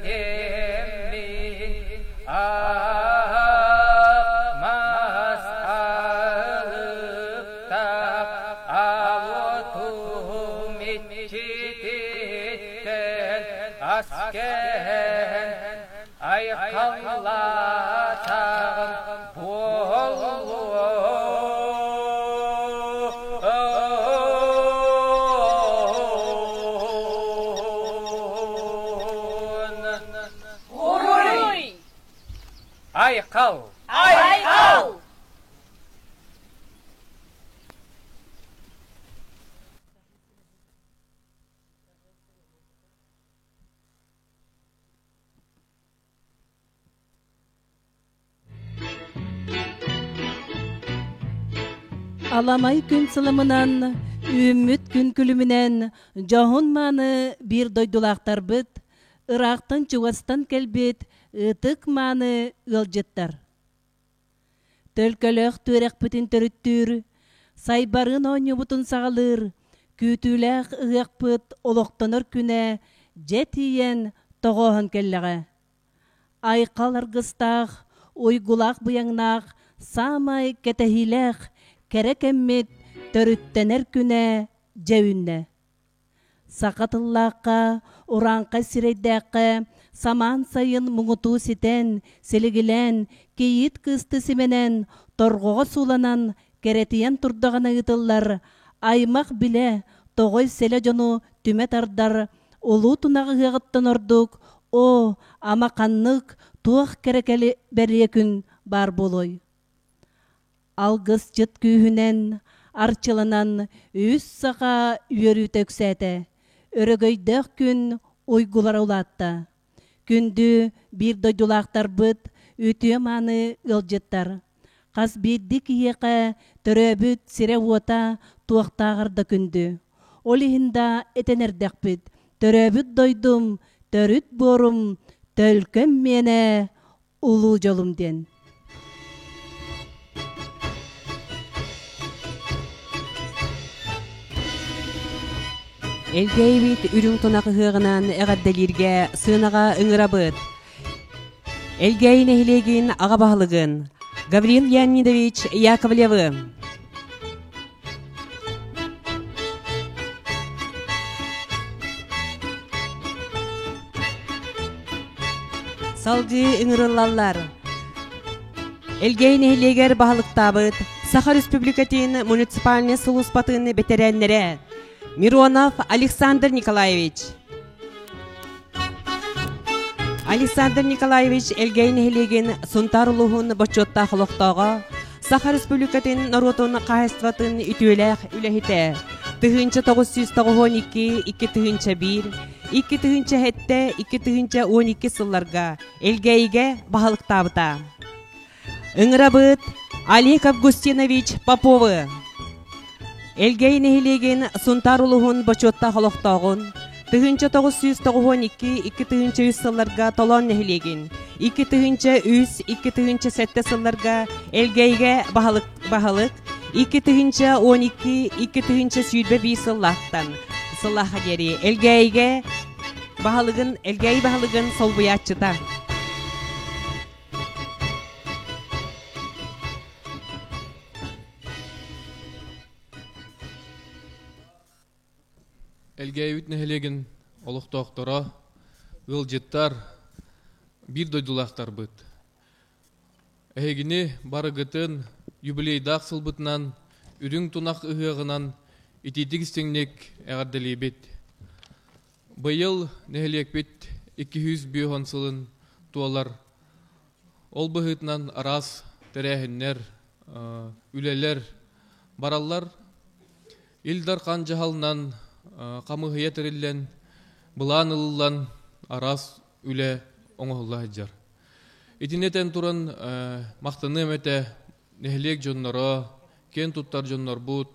demin Ahmaz alıpta Avutum içititten Asken aykallatağın Bollu Ayqal. Ayqal. Alamay gün sılımından, ümit gün külümünen, jahunmanı bir doydulaqtar bit, Iraqtan çuvastan kelbet, ıtık manı ılcıttar. Tölkölöq törek bütün törüttür, saybarın oynu butun sağılır, kütüleq ığıq pıt oloqtanır küne, jet yiyen toğoğun kelleğe. Ayqal ırgıstaq, уйгулақ бұяңнақ, самай кетехилек, керекеммет төрүттенер күне жәүнне. Сақатыллаққа, уранқа сирейдәққа, саман сайын мұңыту ситен, селігілен, кейит кысты сименен, торғоға суланан, керетиян тұрдағына ұтылар, аймақ біле, тоғой селе жону түмет ардар, олу тунағы ғығыттын ордук, о, ама қаннық, туақ керекелі бәрі күн бар болой. Алғыз жыт күйінен, арчылынан, үс саға үйері төксәті, өрігөйдіқ күн ойгулар олатта. Күнді бір дойдулақтар бұд, үтіе маны ғылжыттар. Қас биддік еқі түрөбіт сире ота туақтағырда күнді. Олихында етенердек бұд, түрөбіт дойдум, төрүт борум, төлкім мені ұлу жолымден. Элгейбит үрүң тонақы ғығынан әғаддалирге сынаға ыңырабыд. Элгейн әхілеген аға бағылығын. Гаврил Леонидович Яковлевы. Салғы ыңырылалар. Элгейн әхілегер бағылықтабыд. Саха Республикатын муниципальный сулуспатын бетеренлері. Миронов Александр Николаевич. Александр Николаевич Элгейн Хелеген Сунтарлухун бачотта холоқтаға Саха Республикатын наротын қайыстыватын үтүеләқ үләхите. Тыгынча 992, 201, 207, 212 сылларға Элгейге бағылықтабыта. Үңірабыт Олег Августинович Поповы. Элгейн Хелеген Сунтарлухун бачотта холоқтағын Тыгынча 992, 200 сылларға толон нехилеген. 203, 207 сылларға Элгейге бағылық, 212, 205 сыллақтан сыллаға дері. Элгей бағылығын сол бұятчыда. Элгейбит нехелеген олықтоқтора, ғылжыттар, бір дойдулақтар бұд. Әйгіне барығытын юбилейдақ сылбытынан, үрің тұнақ ұғығынан итидік істеңнек әғардалейбет. Бұйыл нехелекбет 200 бүйон сылын туалар. Ол бұғытынан арас, тәрәхіннер, үлелер, баралар, илдар қан жағалынан қамығыя тірілен, бұлан ұлылан арас үлі оңығылла жар. Итинетен тұрын мақтыны мәті нәхілек жоннары, кен тұттар жоннар бұд,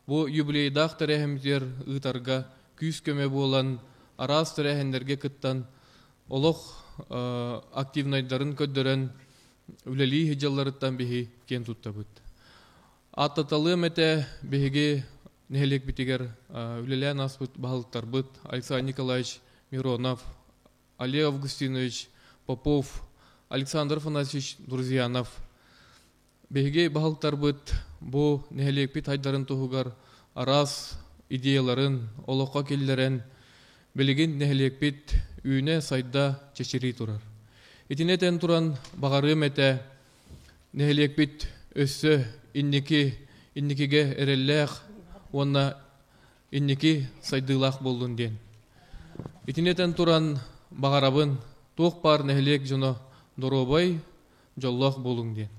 бұ юбилейдақ тәрәхімдер ұтарға күйіс көме болан арас тәрәхіндерге күттан олық активнайдарын көддірін үлелі хеджаларыттан бейі кен тұтта бұд. Аттаталы мәті бейге нехелек битигер үлелән аспыт бағылықтар бұд Александр Николаевич Миронов, Олег Августинович Попов, Александр Афанасьевич Друзьянов. Беге бағылықтар бұд бұ нехелек бит айдарын тұғығар арас идеяларын, олыққа келдерін білеген нехелек бит үйіне сайда чешері тұрар. Итинетен тұран бағары мәті нехелек бит өссі иннекеге әрелләқ онна иннеки сайдылақ болдun ден. Итинетен туран бағарабын тоқ бар нәхілек жоны доробай жоллақ болдun ден.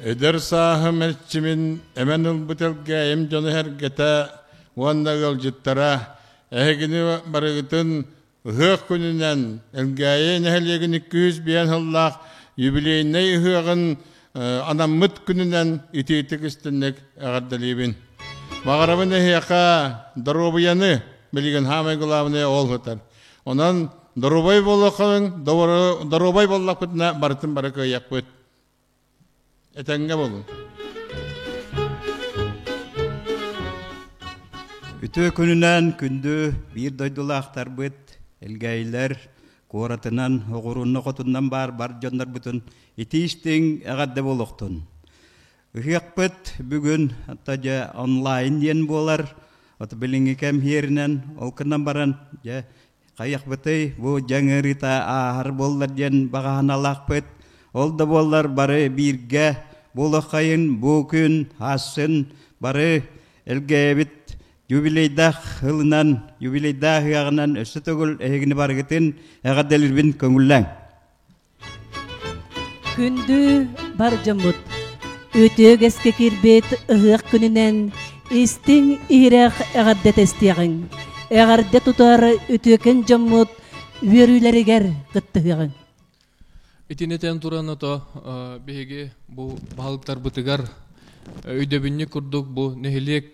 Эдер сахы мәртчімін әмән ұлбытылға әм жоны әргеті онна ғылжыттара әгіні барығытын Ғық күнінен әлгәйе нәхілеген 200 бейін ғыллақ юбилейіне ғығын анаммыт күнінен итетік істіннік әғардалебін. Мағарабын әхеқа дұрубияны білген хамай ғылабыны ол ғытар. Онан дұрубай болы қылың, дұрубай боллақ бұтына барытын бары көйек бұт. Әтәңге болың. Ütü gününden kündü bir doydulaqtar bıt, elgeyler, koratından, oğurunlu kotundan bar jonlar bütün itiştin eğadde boluqtun. Ühiyaq bıt bugün hatta online diyen bolar, atı bilingi kem herinden, olkından baran, kayak bıtı bu jangerita ahar bollar diyen bağanalaq bıt, olda bollar barı birge, boluqayın, bugün, hasın, barı elgeybit, Jubileydah hılınan, jubileydah yağınan ösü tögül ehegini bargıtın eğaddelir bin köngüllen. Kündü barcamut, ötüg eske kirbet ıhıq gününen istin ihraq eğaddet estiğin. Eğarde tutar ötüken jamut verüleriger gıttığın. İtineten turan ata behege bu bahalıktar bıtıgar öydebinni kurduk bu nehilek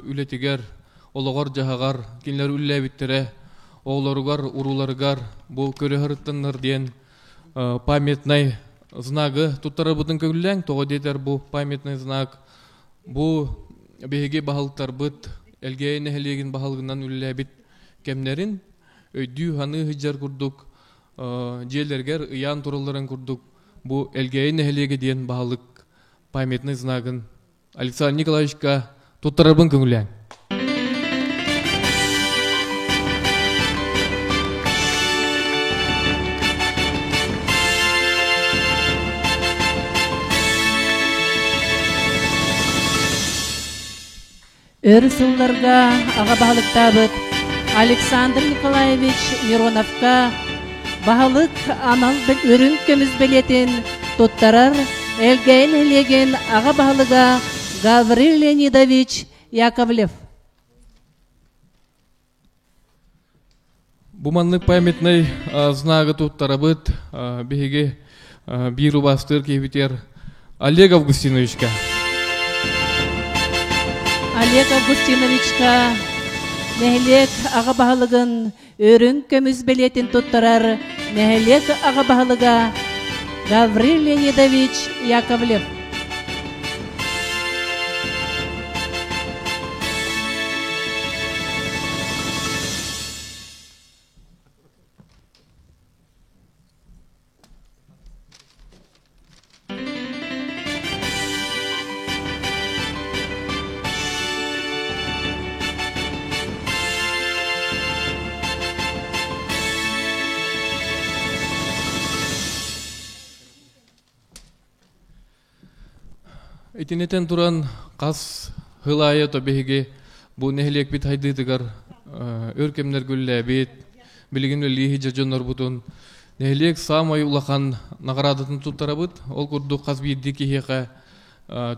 ületiger ologar jahagar kinler ülle bittere oğlarugar urulargar bu köre hırttanlar diyen pametnay znagı tuttara bıtın kögüllen toğa deter bu pametnay znag bu behege bahalıktar bıt elgeye nehilegin bahalıgından ülle bit kemlerin öydü hanı hıcar kurduk jelerger yan turulların kurduk bu elgeye nehelege diyen bahalık pametnay znagın Alexander Nikolaevичка tutarabın köngüllen. Örüsüllerga ağa bahalıktabıt Alexander Nikolaevich Mironovka bahalık anal ürün kömüz beletin tuttarar elgeyin elegen ağa bahalıga Gavril Leonidovich Яковлев. Буманлык памятный знагы туттарабыт беге бир убастыр кебитер Олег Августиновичка. Олег Августиновичка нехлек аға бағалығын өрін көміз белетін туттарар нехлек аға бағалыға Гаврил Леонидович Яковлев. Итинетен туран қас хылайы тобеге bu nehlek bit haydıdıgar örkemler gülle bit bilgin lihi jajonor butun nehlek samay ulakan nagaradatın tuttarabıt ol kurduk qas biddi kihiqa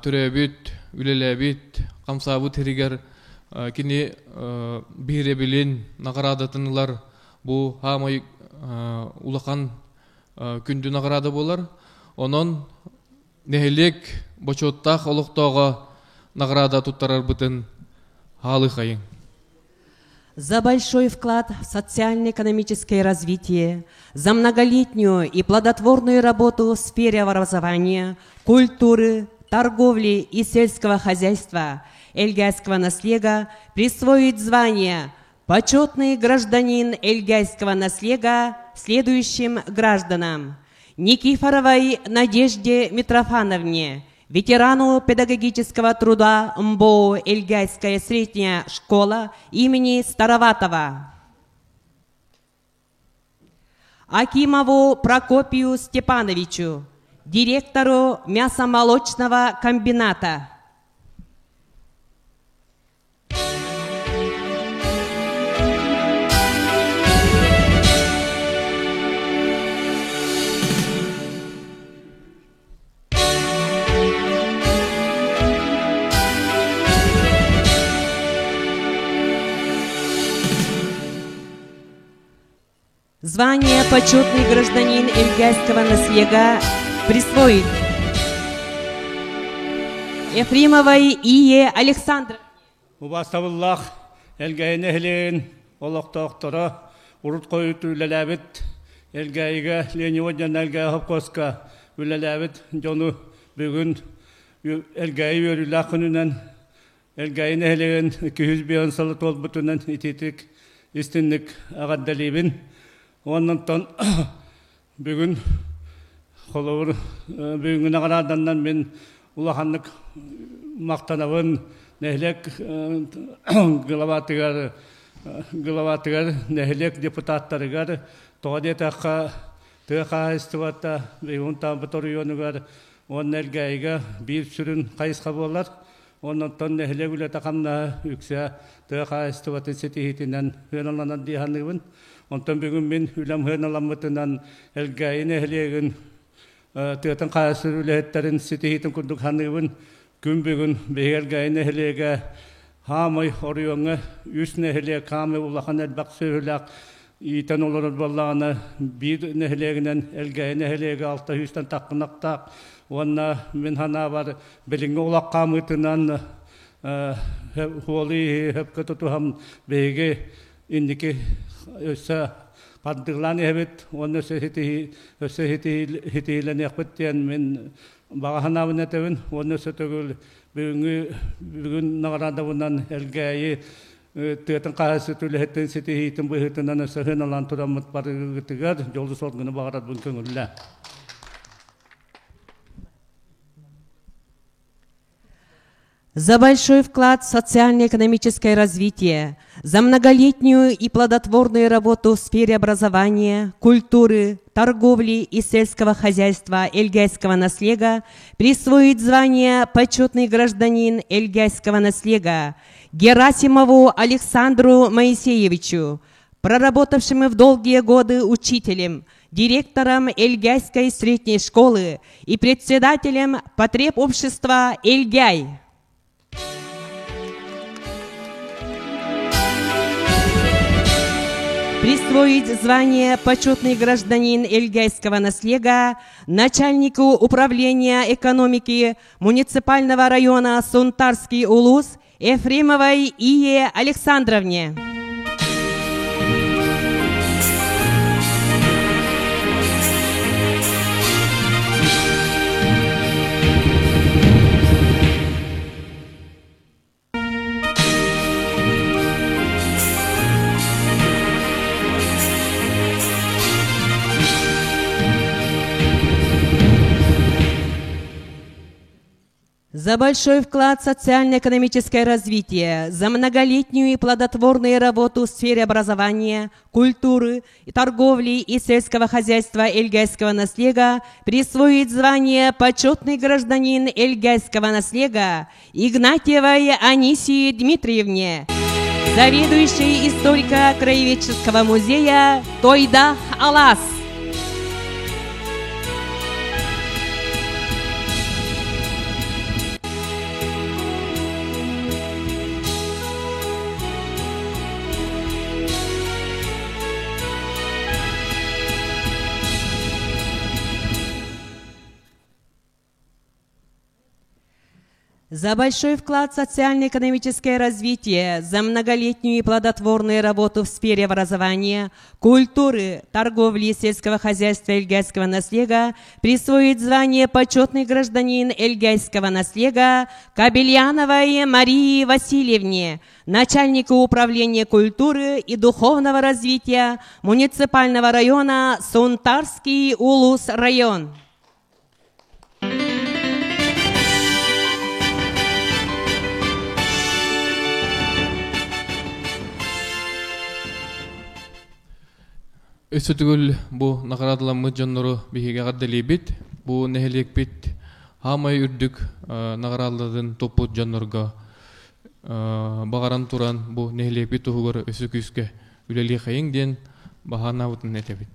türebit ülelebit qamsabıt heriger kini birebilin nagaradatınlar bu hamay ulakan kündü nagarada bolar onun nehlek boçottaq oluqtoğa награда туттарар бытын халы хайын. За большой вклад в социально-экономическое развитие, за многолетнюю и плодотворную работу в сфере образования, культуры, торговли и сельского хозяйства эльгайского наследия присвоит звание «Почетный гражданин эльгайского наследия» следующим гражданам: Никифоровой Надежде Митрофановне, ветерану педагогического труда МБО «Эльгайская средняя школа» имени Староватова. Акимову Прокопию Степановичу, директору мясомолочного комбината. Звание «Почетный гражданин эльгайского наследия» присвоит Ефремовой Ие Александровне. Убастабыллах эльгайны хилин олоқтоқтыры урут қойыт үлеләбіт эльгайға Лениводян эльгай хопқосқа үлеләбіт жону бүгін эльгай өрілі күнінен Elgäin ehligen 200 salı tolbutunan ititik istinlik ağaddalibin. Ondan bugün Kolor bugün ağaradandan men ulahanlık maqtanavın nehlek gılavatıgar nehlek deputatlarıgar toğde tığqa istivatta ve ondan batoruyonugar on elgayga bir sürün kayısqa bolar ondan nehlek üle taqamna ükse tığqa istivatın setihitinden hönalanan dihanlıbın ondan bugün men ülem hönalamıtından elgayin ehlegin tığatan qasır ülehetlerin setihitin kunduk hanlıbın gün bugün behelgayin ehlega hamay oruyonga üst nehle kame ulahan elbaq söylak iten olur ballağına bir nehleginen elgayin ehlega altta hüstten taqqınaqtaq onna min hana var bilinge ulaq qamıtınan huoli hep katutuham bege indiki öse Paddıqlan evet, onu hetiyle nekbettiyen men bağıhanavın etevin, onu sötөгül bugün nağarada bundan elgäyi tığıtın qahası tülehetten setihitin bıhıtından ösehün alan turamıt barıgıtıgar, yolu sorgunu bağırad bun köngülle. За большой вклад в социально-экономическое развитие, за многолетнюю и плодотворную работу в сфере образования, культуры, торговли и сельского хозяйства Эльгайского наслега присвоить звание «Почетный гражданин Эльгайского наслега» Герасимову Александру Моисеевичу, проработавшему в долгие годы учителем, директором Эльгайской средней школы и председателем потребобщества «Эльгай». Присвоить звание «Почетный гражданин Эльгайского наслега» начальнику управления экономики муниципального района Сунтарский улус Ефремовой Ие Александровне. За большой вклад в социально-экономическое развитие, за многолетнюю и плодотворную работу в сфере образования, культуры, торговли и сельского хозяйства Эльгайского наслега присвоить звание «Почетный гражданин Эльгайского наслега» Игнатьевой Анисии Дмитриевне, заведующей историко-краеведческого музея Тойдах Алас. За большой вклад в социально-экономическое развитие, за многолетнюю и плодотворную работу в сфере образования, культуры, торговли и сельского хозяйства Эльгайского наслега присвоить звание «Почетный гражданин Эльгайского наслега» Кабельяновой Марии Васильевне, начальнику управления культуры и духовного развития муниципального района Сунтарский улус район. Өсөтүгүл бу наградыламы жоннору биһиге гадделибит, бу нехелекпит хамай үрдүк наградыларын топу жоннорго багаран туран бу нехелекпит тугур өсөкүскө үлели кайын ден бахана утун этебит.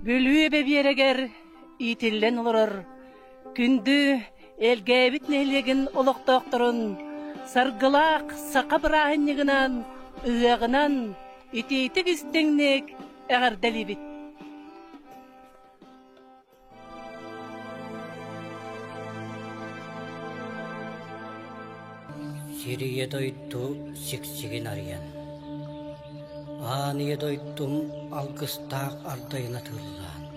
Bülüye beberегер итиллен олорор. Күндү элгэбит нелеген олоқтоқторун. Саргылақ сақа бұрағынығынан, ұяғынан итейтік істеңнек әғардәлебет. Сирие дойту сексеген ариян. Аныя дойтум алгыстақ ардайына тырлан.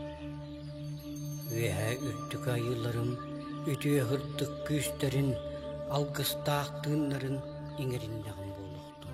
Веһә үттік айыларым, үтіе хырдық күстерін, алгыстақ тынларын иңеріндағын болуқты.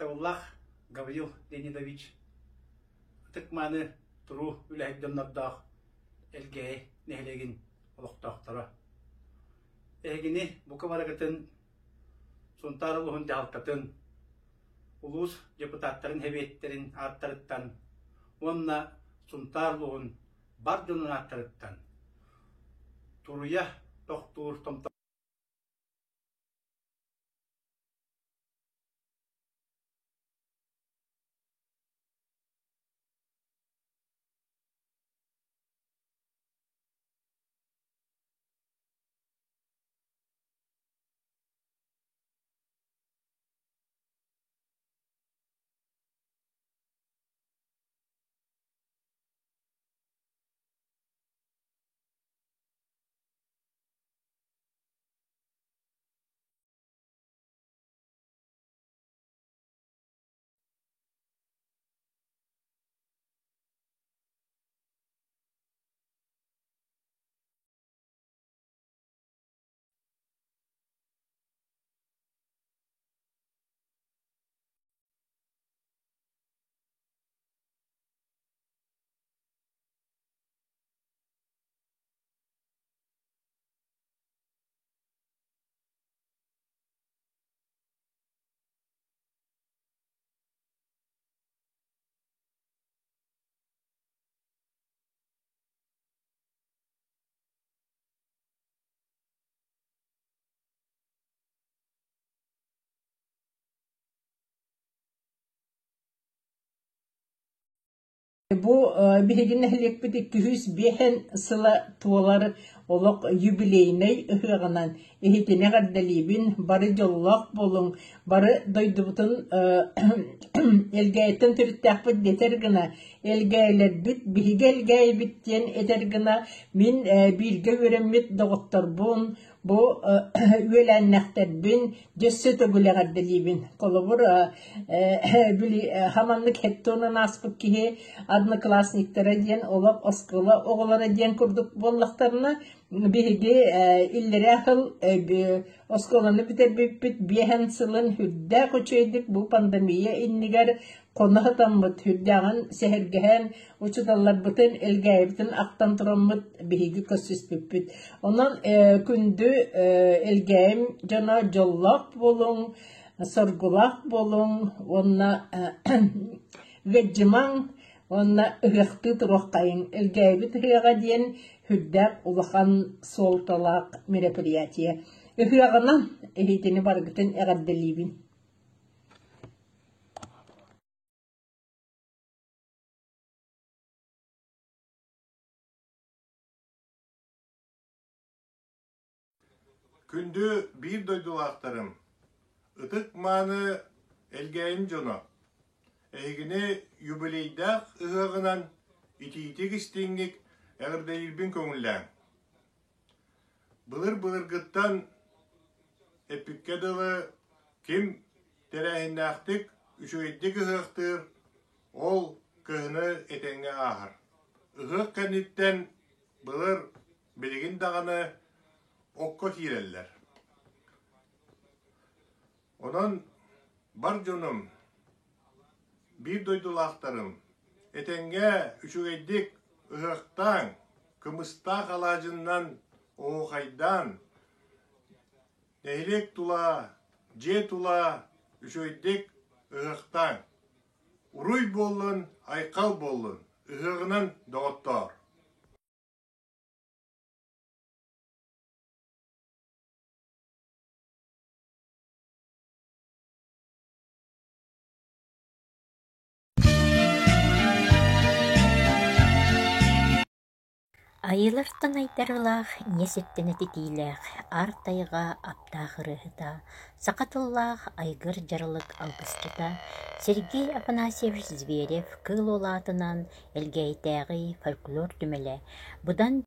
Тауыллах Гаврил Леонидович тыкманы туру үләйдөннардақ элгей нехлеген олықтақтары. Эгини бұқа барағытын сонтары ұлығын жалқатын улус депутаттарын хебеттерін аттарыттан, онна сонтар ұлығын бар жонын аттарыттан. Туруя тоқтуыр томта Bu bilgin nehlek bitik 205 sıla tuğalar olaq yubileyiney ıhığınan ehitine gaddalibin barı jollaq bolun barı doydubutun elgayetten türüttaqbit detergina elgayler bit bilgi elgay bitten etergina min bilgi öğrenmit doğuttar bun bu üyelenekter bin cesset ögüle gaddalibin kolubur bili hamanlık hettonan aspık kihe adını klasniklere diyen olaq oskula oğulara diyen kurduk bollaqtarına bilgi illere ahıl oskolanı biter bit bihen sılın hüdda koçuydik bu pandemiye inniger konu hatamıt hüddağın sehergehen uçudallar bütün elgaybitin aktan turamıt bilgi kösüs bit. Ondan kündü elgayim cana jollak bolun sorgulak bolun onna vecman onna ıhıqtı turuqqayın elgaybit hıyağa diyen hüddaq ulaqan soltalaq merapiriyatiye. Ihıyağından ehitini bargıtın eğaddalibin. Kündü bir doydulaktarım. Itık manı elgeyim jono. Egini yubileydak ıhığınan iti-itik istingik eğirdeyilbin köngüllen. Bılır gıttan epikke dılı kim terehinnaktik üçüyettik ıhıktır, ol kıhını etenge ahır. Ihık kanitten bılır biligin dağını okko hireller. Onun bar jonum, bir doydulaktarım, etenge üçüyettik ıhıktan, kımısta kalacından, oğaydan, nehlek tula, je tula, üçüyettik ıhıktan, uruy bollun, aykal bollun, ıhığının doğuttor. Айылыртын айдарылах несеттені тетейлах, артайға аптағырыхыта, сақатыллах айгыр жарылык алгысчыта, Сергей Афанасьевич Зверев кыл олатынан элгейтәғи фольклор түмеле. Бұдан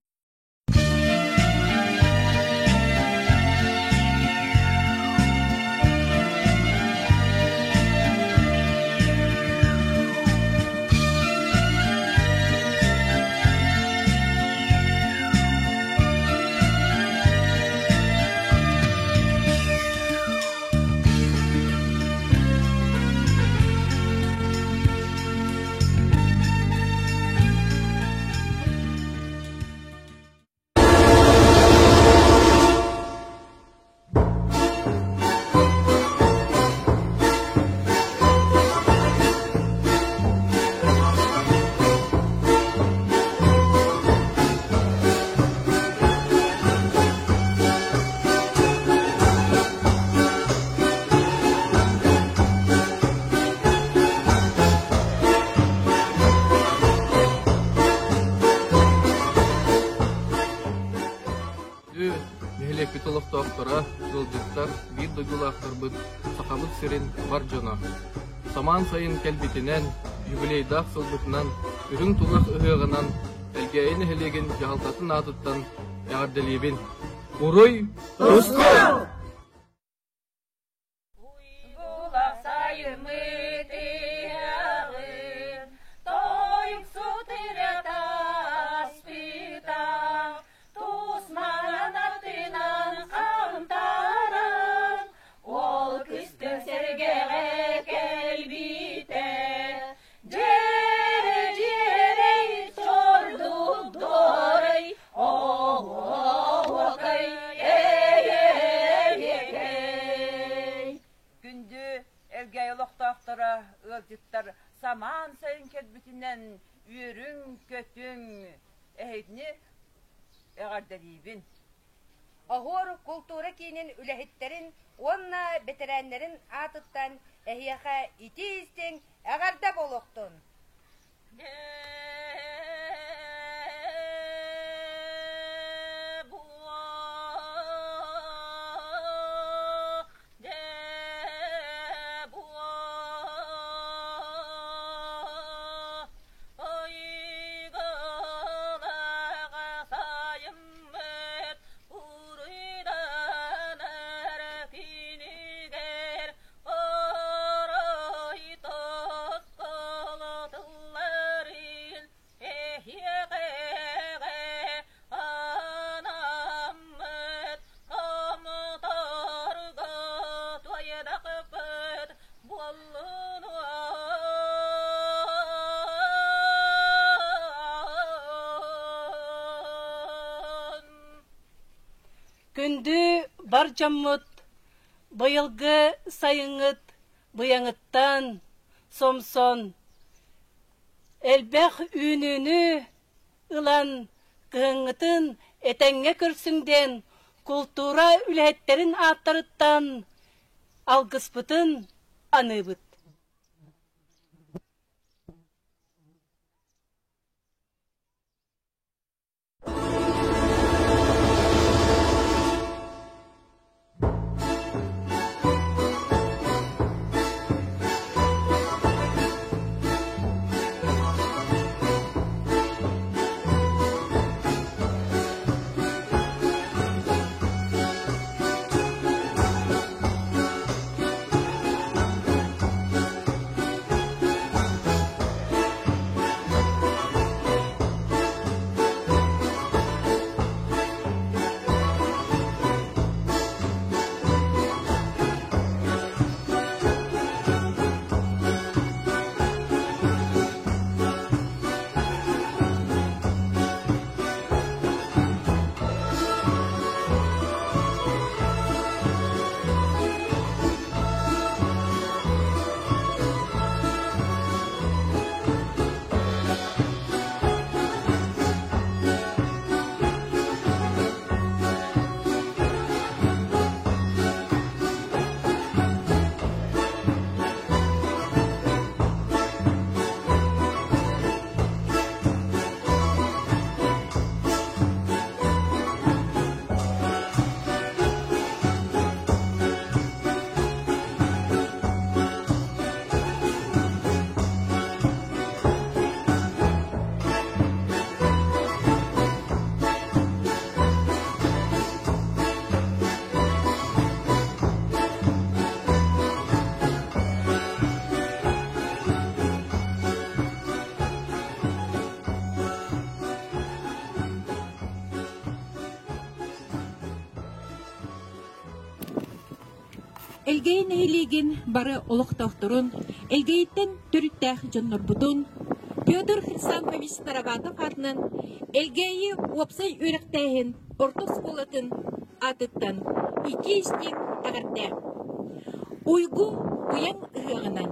Bir doydulaktar bıt, sakabıt sirin var jona. Saman sayın kelbitinen, jubileydak sıldıknan, ürün tulak ıhığınan, elgeyini helegin jahaltatın adıttan, eğardelibin. Uruy! Uskul! Saman sayın kelbitinden ürün kötün ehidini eğardelibin. Ahor kultura kinin ülehitlerin, onna veteranlerin atıttan ehiyaka iti istin eğarda boluktun. Күнді бар жаммыт, бұйылғы сайыңыт, бұяңыттан, сомсон. Әлбәқ үніні ылан кыңытын әтәңе көрсіңден, культура үләттерін аттарыттан, алғыспытын аныбыт. Elgeyin ehiligin bары олықтақтырын, elgeyiттен түріттәқ жоннорбутун, Петр Хрисанфович Староватов атынан elgeyi опсай өріқтәйін ортық сколатын атыттан 2 істен ағыртә. Уйгу бұян ұғынан,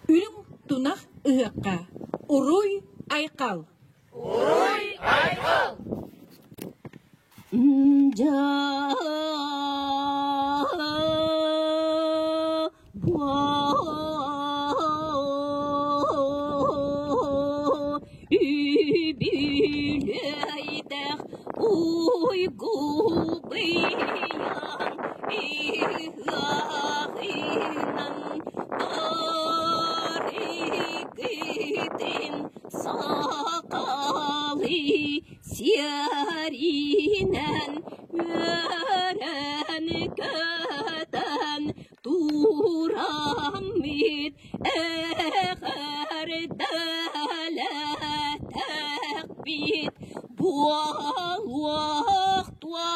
үлің тунақ ұғыққа, ұруй айқал. Уруй айқал! Сяринен мөрен көтен турамит әғірдәләтәк бит буалуақ туа.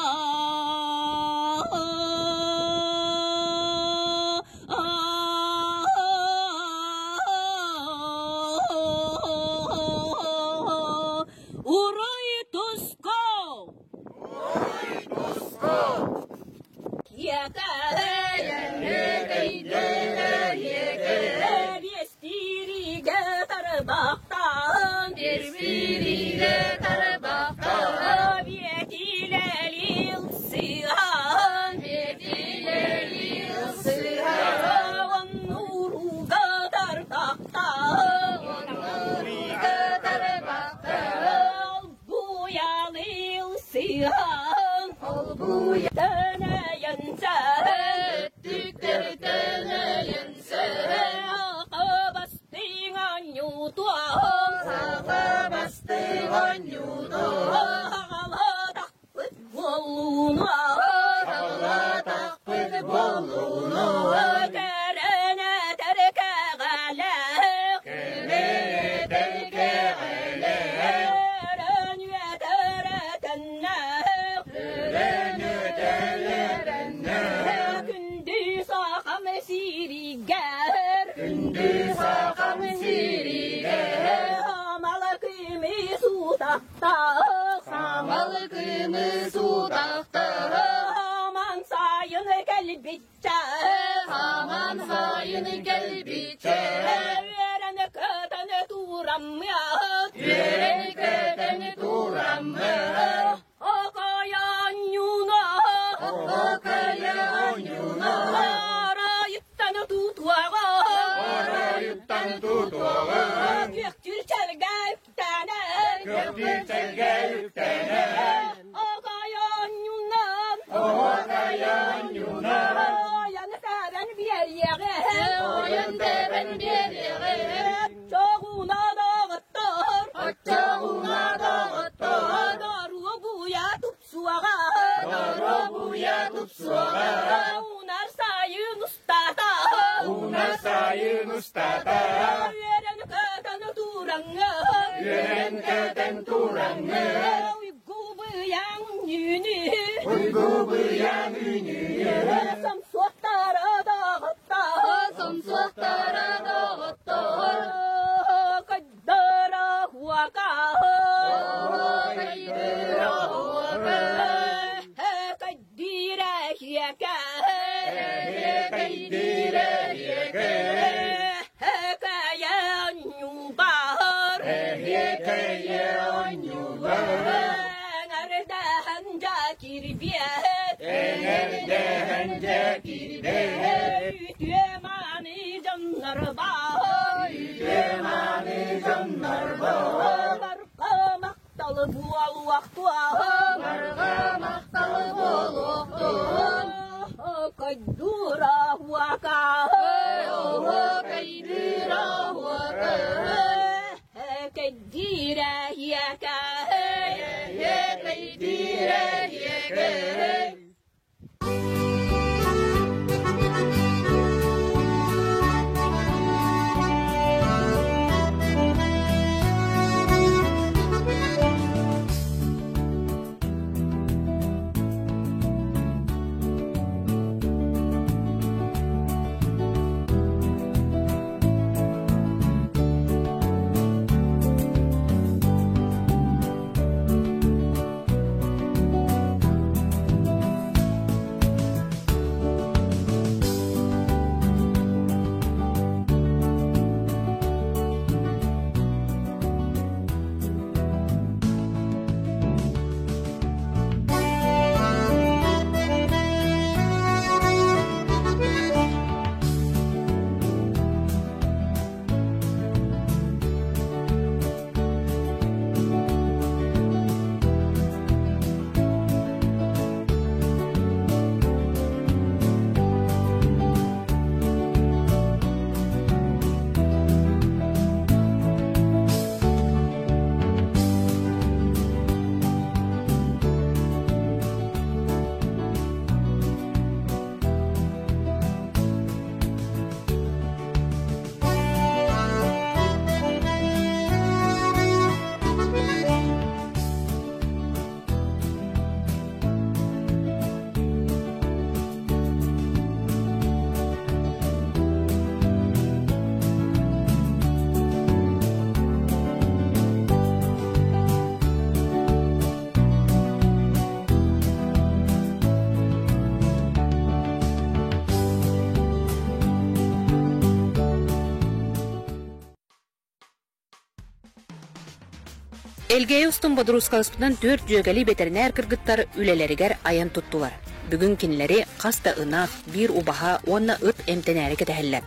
Элгей устун бодурускалыспытан 4 жөгәли ветеринар кыргыттар үлелеригер аян туттулар. Бүгүн кинлери каста ынак, бир убаха, онна ыт эмтенәри кетәһелләр.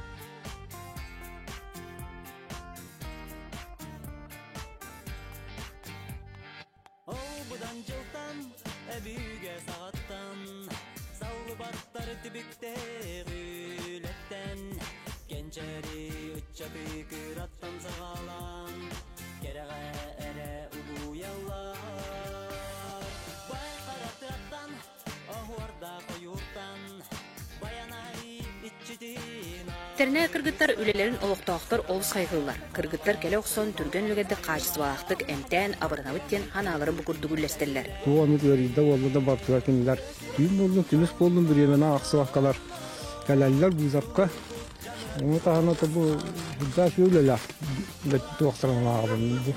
Терне кыргыттар үлелерин олуктаактар олус кайгылар. Кыргыттар келе оксон түргөн үлгерде качыс балактык эмтен абырнабыттен ханалары букурдук үлестерлер. Туамыт веридде болду да бартыга кинилер. Түйін болдun, түймес болдun bir yemene akсываккалар. Келелилер бузапка. Onu tahana tabu hudda şöyleler. Betti vaktarına ağabeyim.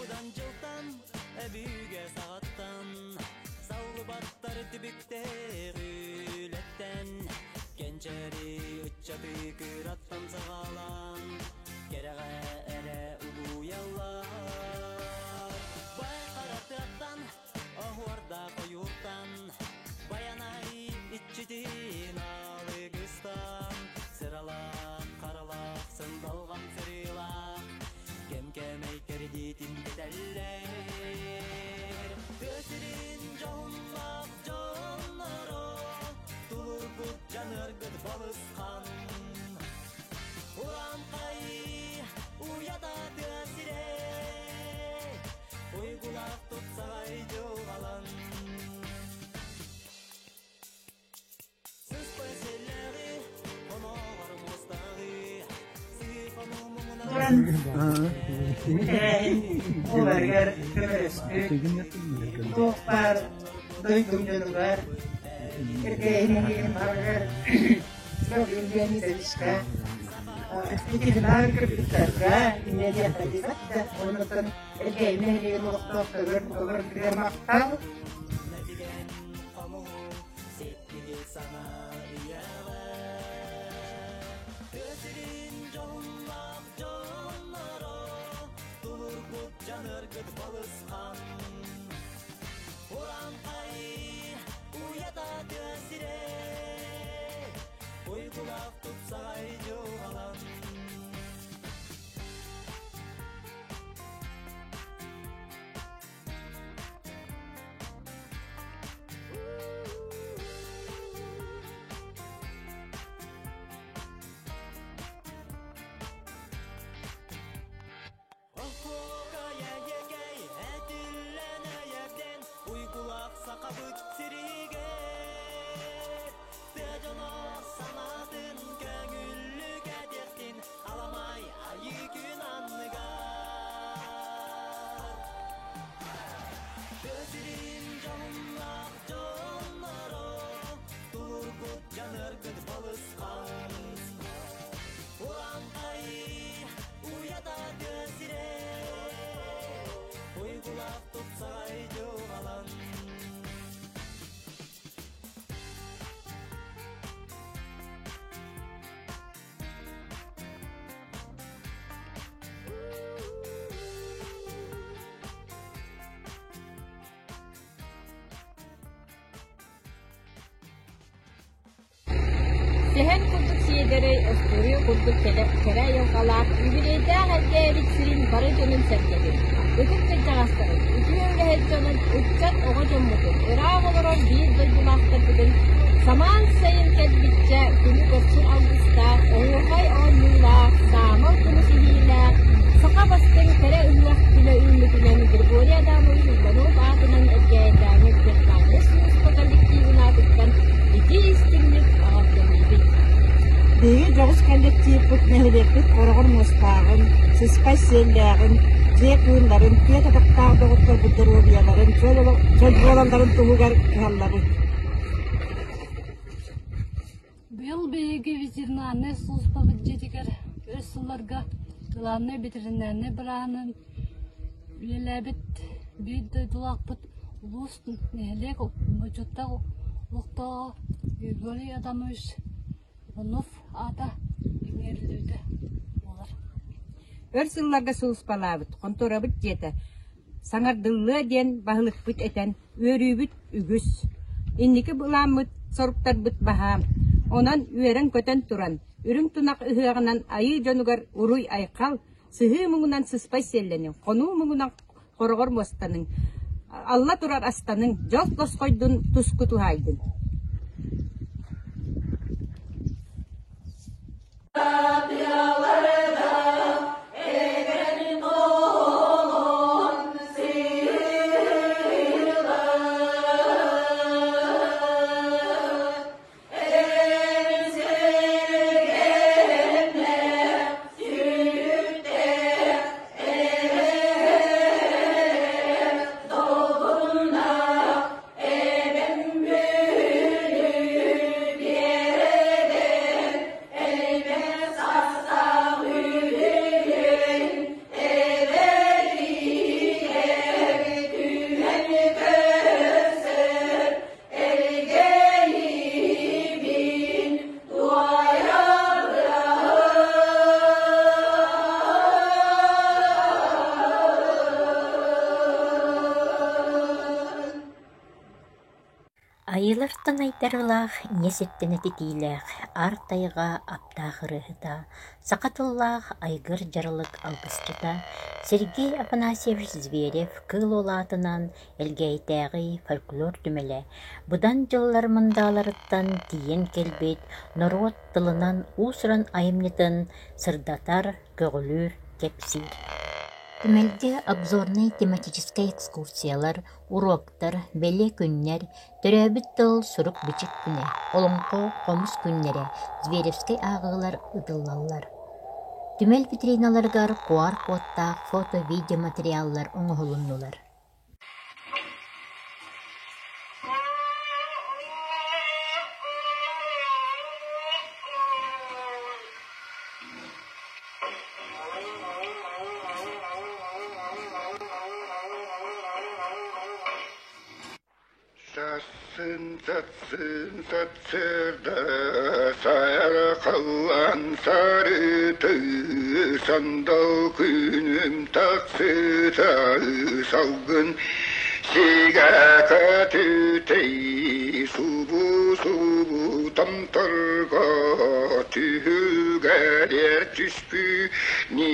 Budan жылтан, әбүйге сағаттан, саулы баттар түбікте ғүлеттен, кенчері үтчаты күраттан сағалан, кереғе әрі ұлуялар. Бай қараттықтан, ағуарда қойуқтан, баянай итчетин алығыстан, сыралақ, қаралақ, сындалған сырылақ, кем-кемей кердитин бетәлләр. Көсірін жонлап жонлары, тұлыр бұт жаныр гыд балысқан. Уран қай, уяда төсіре, ойгулақ тұтсағай жоғалан. Сыз пәселері, қонағар мұстағы, сыйқану мұңынан. Olargar kömürüstü, tohbar, doydumcular, erkeğinin vargar, söyleyeceğini de işte, İkisinden kırpıklarga, dinleyeceğim da, ondan erkeğinin elini tohbar, olur bir maktal. tutsağa yoğalan. Sehen kurduk siyedere östürüyor kurduk kere yolkalar. Übüreyde herge bitsirin barı dönüm serkedi. Ötük kırcağızları. Ütü öyle hedcanın uçacak oğa cömmüdür. Irak olarak bir doydulaktır bugün. Saman sayın kelbitçe günü görsün algısta. Oğukay oğluyla samal kunu sihiyle. Saka bastın kere ıllak güle ünlükülen Grigori adamı yıllanıp ağzının ergeğinden ettirkanlı sınıf bakallıklı unatıktan iki istimlik ağabeydi. Деги жогус коллектив пут нехлепит корогор мостагын, сыспай селлягын, же куындарын, тиет атактағы доғыттар буддырубияларын, жол боландарын тугугар каллары. Быйыл бейги ветеринарный служба бюджетигер өз сылларга главный ветеринарный бранын үйләбит бейді дулақпыт улус нехлек мөчөттә лукта Григорий Адамович Онуф ата еңерлүйді олар. Өрсылларга сылыспалабыт, конторабыт жете. Саңардылы ден бағылық бүт әтен, өрүбіт үгіс. Инники бұламыт, соруптар бұт баға. Онан үйерін көтен туран. Үрің тұнақ үхіғынан айы жонугар уруй айқал, сыхы мұңынан сыспай селленің, қону мұңынан қорғыр мостаның. Алла турар астаның, жол қосқойдың тұскуту хайдың. Айылартан айтарылах, несеттені тетейлах, артайға аптағырыхыта, сақатыллах айгыр жарылык алгысчыта, Сергей Афанасьевич Зверев кыл олатынан элгейтәғи фольклор түмеле, бұдан жыллар мұндаларыттан тиен келбет, норот тылынан усран айымнетін сырдатар көгілір кепсир. Түмелде обзорный тематический экскурсиялар, уроктар, беле күннер, төрөбіт тыл сурук бичик күне, олонко комус күннері, Зверевский ағылар ыдыллалар. Түмел витриналаргар QR-кодтақ фото-видео материаллар оңғылыннулар. Satsırda sayar kalan sarı tığ sandal günüm taksıta salgın sigaka tütey subu tamtarga tühüger tüspü ni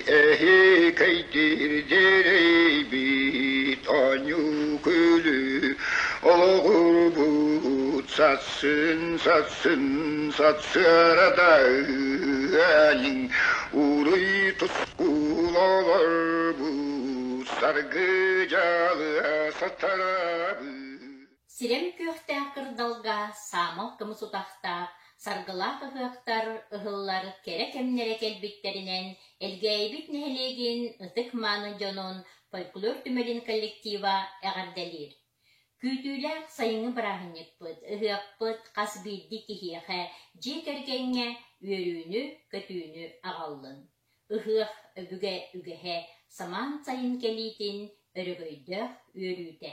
ehi kaydir cereybit anyu külü Olur bu satsın satsırada elin uğruy tuskulalar bu sargıcalı satarabı. Сирем көхтә кырдалга, самал кымыс утақта, саргылақ ығықтар, ығыллар керек-емнере келбеттерінен, әлгәйбет нәхелеген ытық маны жонун фольклор түмелин коллектива әғарделер. Күтүләк сайыңы барағынек бұд, ұғық бұд, қасбейді кехеқе, жекергенге өрүүнү, көтүүнү ағаллын. Ұғық өбіге үгіге, саман сайын келейтін, өрөгөйдө өрүүтэ.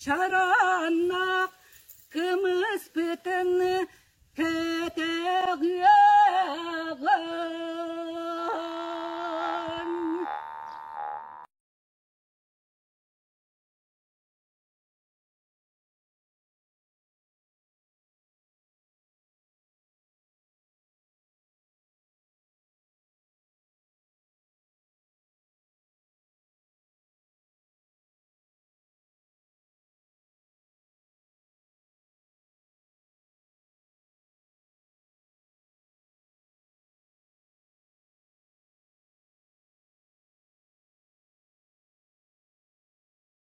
Çaranak kımız pıtını